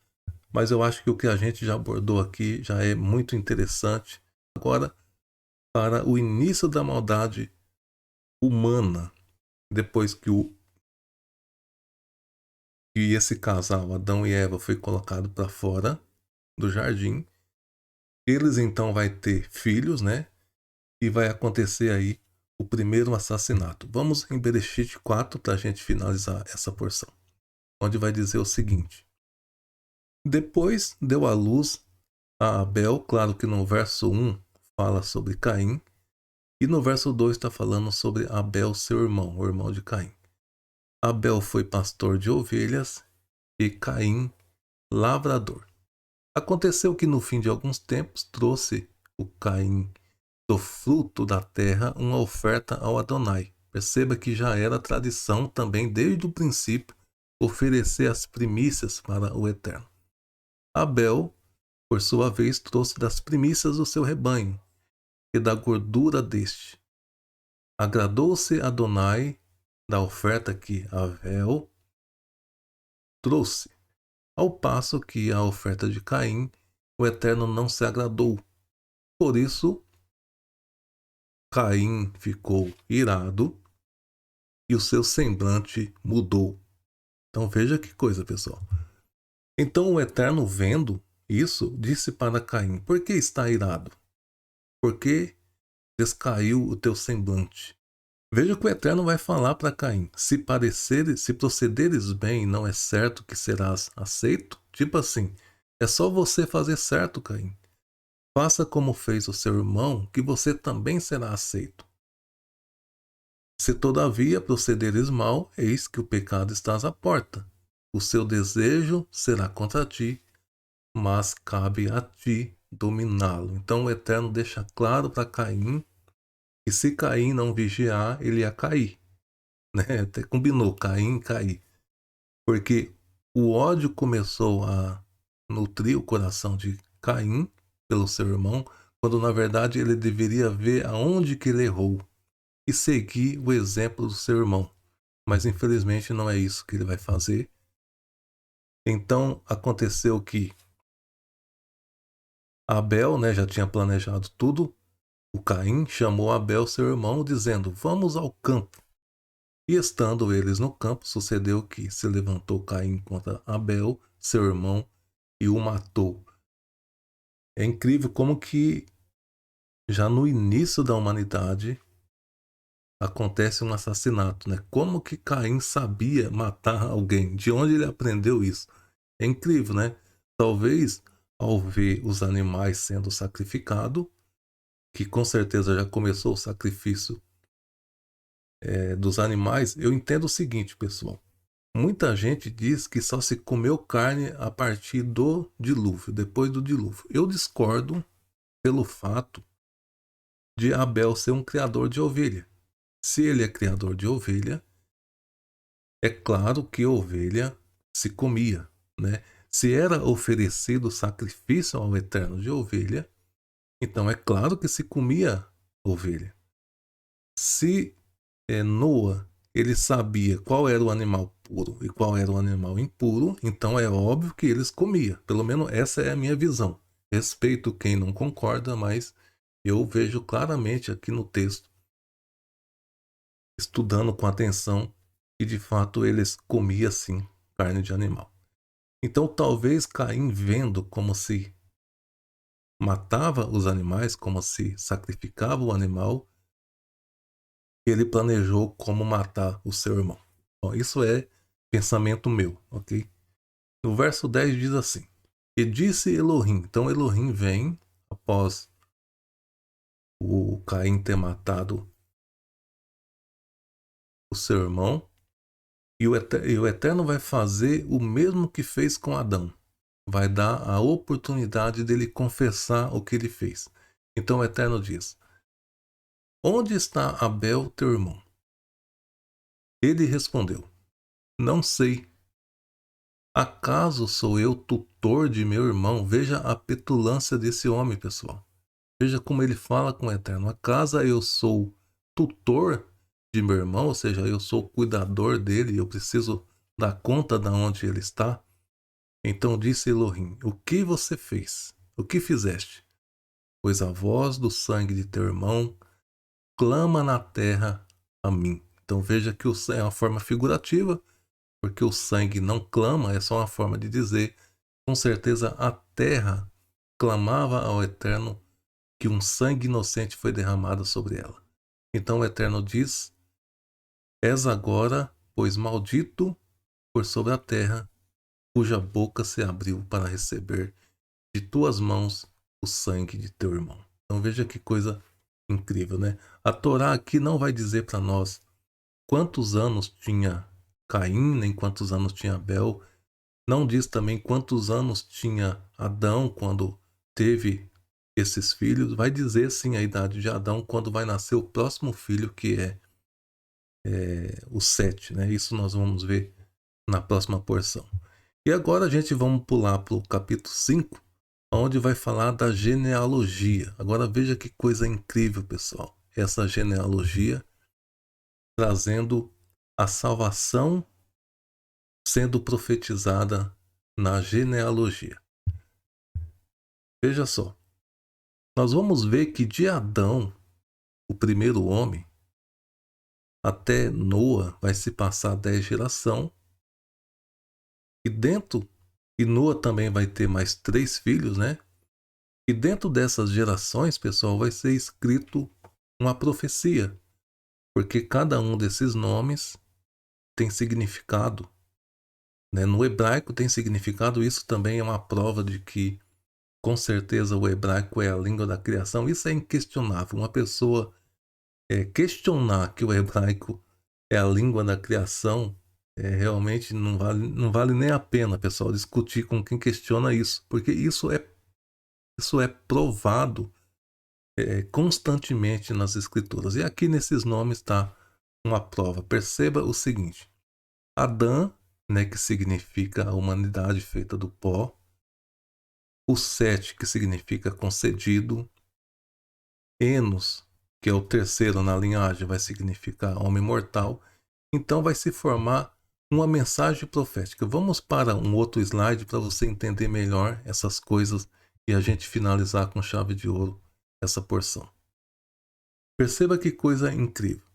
mas eu acho que o que a gente já abordou aqui já é muito interessante. Agora, para o início da maldade humana, depois que esse casal, Adão e Eva, foi colocado para fora do jardim, eles então vai ter filhos, né? E vai acontecer aí o primeiro assassinato. Vamos em Bereshit 4 para a gente finalizar essa porção, onde vai dizer o seguinte: depois deu à luz a Abel. Claro que no verso 1 fala sobre Caim, e no verso 2 está falando sobre Abel, seu irmão, o irmão de Caim. Abel foi pastor de ovelhas e Caim, lavrador. Aconteceu que no fim de alguns tempos trouxe o Caim do fruto da terra uma oferta ao Adonai. Perceba que já era tradição também desde o princípio oferecer as primícias para o Eterno. Abel, por sua vez, trouxe das primícias do seu rebanho e da gordura deste. Agradou-se Adonai da oferta que Abel trouxe, ao passo que a oferta de Caim o Eterno não se agradou. Por isso, Caim ficou irado e o seu semblante mudou. Então veja que coisa, pessoal. Então o Eterno, vendo isso, disse para Caim: por que está irado? Por que descaiu o teu semblante? Veja que o Eterno vai falar para Caim: se procederes bem, não é certo que serás aceito? Tipo assim, é só você fazer certo, Caim. Faça como fez o seu irmão, que você também será aceito. Se todavia procederes mal, eis que o pecado estás à porta. O seu desejo será contra ti, mas cabe a ti dominá-lo. Então o Eterno deixa claro para Caim que se Caim não vigiar, ele ia cair. Né? Até combinou, Caim cair. Porque o ódio começou a nutrir o coração de Caim pelo seu irmão, quando na verdade ele deveria ver aonde que ele errou e seguir o exemplo do seu irmão. Mas infelizmente não é isso que ele vai fazer. Então aconteceu que Abel, né, já tinha planejado tudo. O Caim chamou Abel, seu irmão, dizendo: vamos ao campo. E estando eles no campo, sucedeu que se levantou Caim contra Abel, seu irmão, e o matou. É incrível como que já no início da humanidade acontece um assassinato, né? Como que Caim sabia matar alguém? De onde ele aprendeu isso? É incrível, né? Talvez ao ver os animais sendo sacrificados, que com certeza já começou o sacrifício dos animais, eu entendo o seguinte, pessoal. Muita gente diz que só se comeu carne a partir do dilúvio, depois do dilúvio. Eu discordo pelo fato de Abel ser um criador de ovelha. Se ele é criador de ovelha, é claro que a ovelha se comia, né? Se era oferecido sacrifício ao Eterno de ovelha, então é claro que se comia ovelha. Se Noa ele sabia qual era o animal puro e qual era o animal impuro, então é óbvio que eles comiam. Pelo menos essa é a minha visão. Respeito quem não concorda, mas eu vejo claramente aqui no texto, estudando com atenção, que de fato eles comiam sim carne de animal. Então talvez Caim, vendo como se matava os animais, como se sacrificava o animal, ele planejou como matar o seu irmão. Bom, isso é pensamento meu, ok? No verso 10 diz assim: E disse Elohim. Então Elohim vem após o Caim ter matado o seu irmão, e o Eterno vai fazer o mesmo que fez com Adão. Vai dar a oportunidade dele confessar o que ele fez. Então o Eterno diz: Onde está Abel, teu irmão? Ele respondeu: Não sei. Acaso sou eu tutor de meu irmão? Veja a petulância desse homem, pessoal. Veja como ele fala com o Eterno. Acaso eu sou tutor de meu irmão? Ou seja, eu sou cuidador dele, eu preciso dar conta de onde ele está? Então disse Elohim: O que você fez? O que fizeste? Pois a voz do sangue de teu irmão clama na terra a mim. Então veja que é uma forma figurativa, porque o sangue não clama, é só uma forma de dizer, com certeza a terra clamava ao Eterno que um sangue inocente foi derramado sobre ela. Então o Eterno diz: És agora, pois maldito por sobre a terra, cuja boca se abriu para receber de tuas mãos o sangue de teu irmão. Então veja que coisa incrível, né? A Torá aqui não vai dizer para nós quantos anos tinha Caim, nem quantos anos tinha Abel. Não diz também quantos anos tinha Adão quando teve esses filhos. Vai dizer sim a idade de Adão quando vai nascer o próximo filho, que é o Sete, né? Isso nós vamos ver na próxima porção. E agora a gente vamos pular para o capítulo 5, onde vai falar da genealogia. Agora veja que coisa incrível, pessoal. Essa genealogia trazendo a salvação sendo profetizada na genealogia. Veja só. Nós vamos ver que de Adão, o primeiro homem, até Noa vai se passar 10 gerações. E Noa também vai ter mais 3 filhos, né? E dentro dessas gerações, pessoal, vai ser escrito uma profecia. Porque cada um desses nomes tem significado, né? No hebraico tem significado, isso também é uma prova de que, com certeza, o hebraico é a língua da criação. Isso é inquestionável. Uma pessoa questionar que o hebraico é a língua da criação, realmente não vale nem a pena, pessoal, discutir com quem questiona isso, porque isso é provado constantemente nas escrituras. E aqui nesses nomes está uma prova. Perceba o seguinte: Adã, né, que significa a humanidade feita do pó, o Sete, que significa concedido, Enos, que é o terceiro na linhagem, vai significar homem mortal. Então vai se formar uma mensagem profética. Vamos para um outro slide para você entender melhor essas coisas e a gente finalizar com chave de ouro essa porção. Perceba que coisa incrível.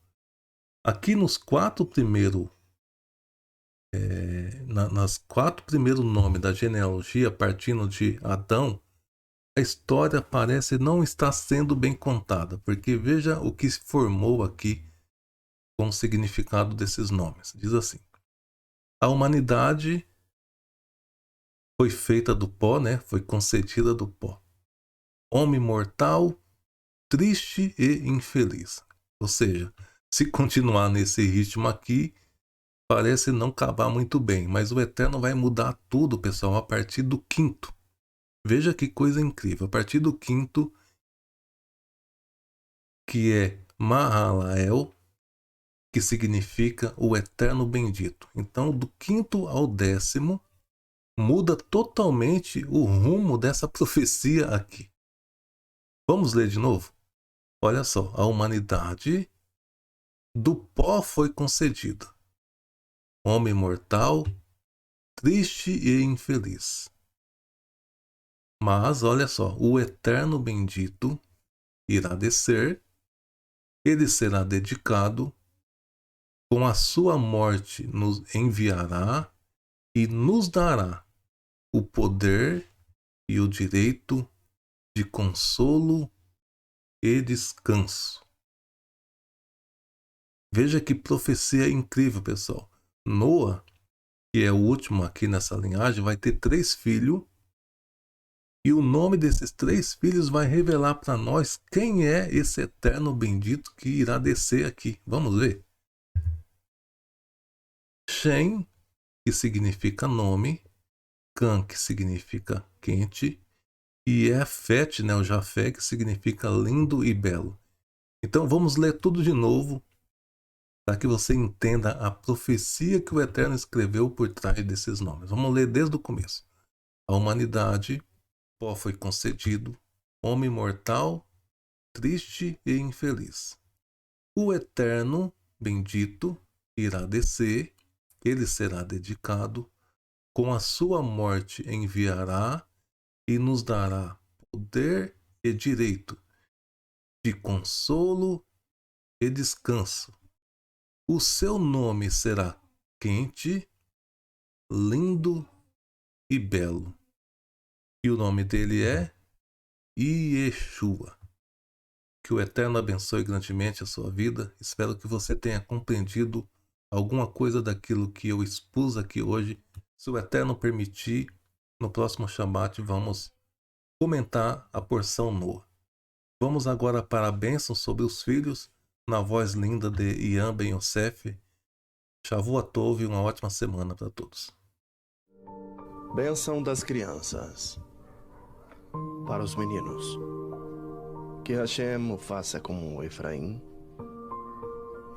Aqui nos 4 primeiros nas 4 primeiros nomes da genealogia, partindo de Adão, a história parece não estar sendo bem contada, porque veja o que se formou aqui com o significado desses nomes. Diz assim: a humanidade foi feita do pó, né? Foi concedida do pó. Homem mortal, triste e infeliz. Ou seja, se continuar nesse ritmo aqui, parece não acabar muito bem. Mas o Eterno vai mudar tudo, pessoal, a partir do 5º. Veja que coisa incrível. A partir do 5º, que é Mahalael, que significa o Eterno Bendito. Então, do 5º ao 10º, muda totalmente o rumo dessa profecia aqui. Vamos ler de novo? Olha só, a humanidade do pó foi concedido. Homem mortal, triste e infeliz. Mas, olha só, o eterno bendito irá descer, ele será dedicado, com a sua morte nos enviará e nos dará o poder e o direito de consolo e descanso. Veja que profecia incrível, pessoal. Noa, que é o último aqui nessa linhagem, vai ter 3 filhos. E o nome desses 3 filhos vai revelar para nós quem é esse eterno bendito que irá descer aqui. Vamos ver. Shem, que significa nome. Cã, que significa quente. E Efete, né, o Jafé, que significa lindo e belo. Então vamos ler tudo de novo, para que você entenda a profecia que o Eterno escreveu por trás desses nomes. Vamos ler desde o começo. A humanidade, pó foi concedido, homem mortal, triste e infeliz. O Eterno, bendito, irá descer, ele será dedicado, com a sua morte enviará e nos dará poder e direito de consolo e descanso. O seu nome será quente, lindo e belo. E o nome dele é Yeshua. Que o Eterno abençoe grandemente a sua vida. Espero que você tenha compreendido alguma coisa daquilo que eu expus aqui hoje. Se o Eterno permitir, no próximo Shabat vamos comentar a porção Noa. Vamos agora para a bênção sobre os filhos, na voz linda de Ian Ben Yosef. Shavua Tov, uma ótima semana para todos. Bênção das crianças. Para os meninos. Que Hashem o faça como Efraim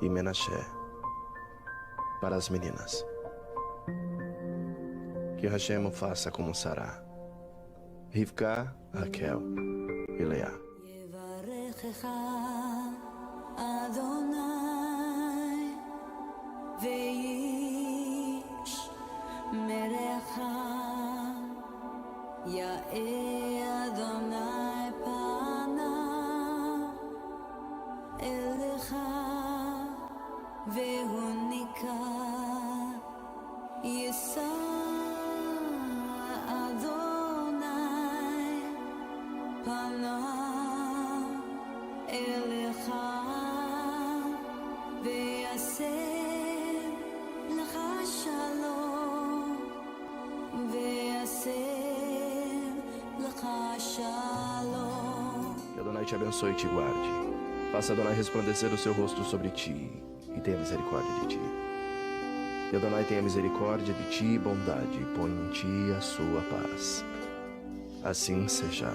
e Menashe. Para as meninas. Que Hashem o faça como Sará, Rivka, Raquel e Leá. Que Adonai te abençoe e te guarde. Faça Adonai resplandecer o seu rosto sobre ti e tenha misericórdia de ti. Que Adonai tenha misericórdia de ti e bondade e ponha em ti a sua paz. Assim seja.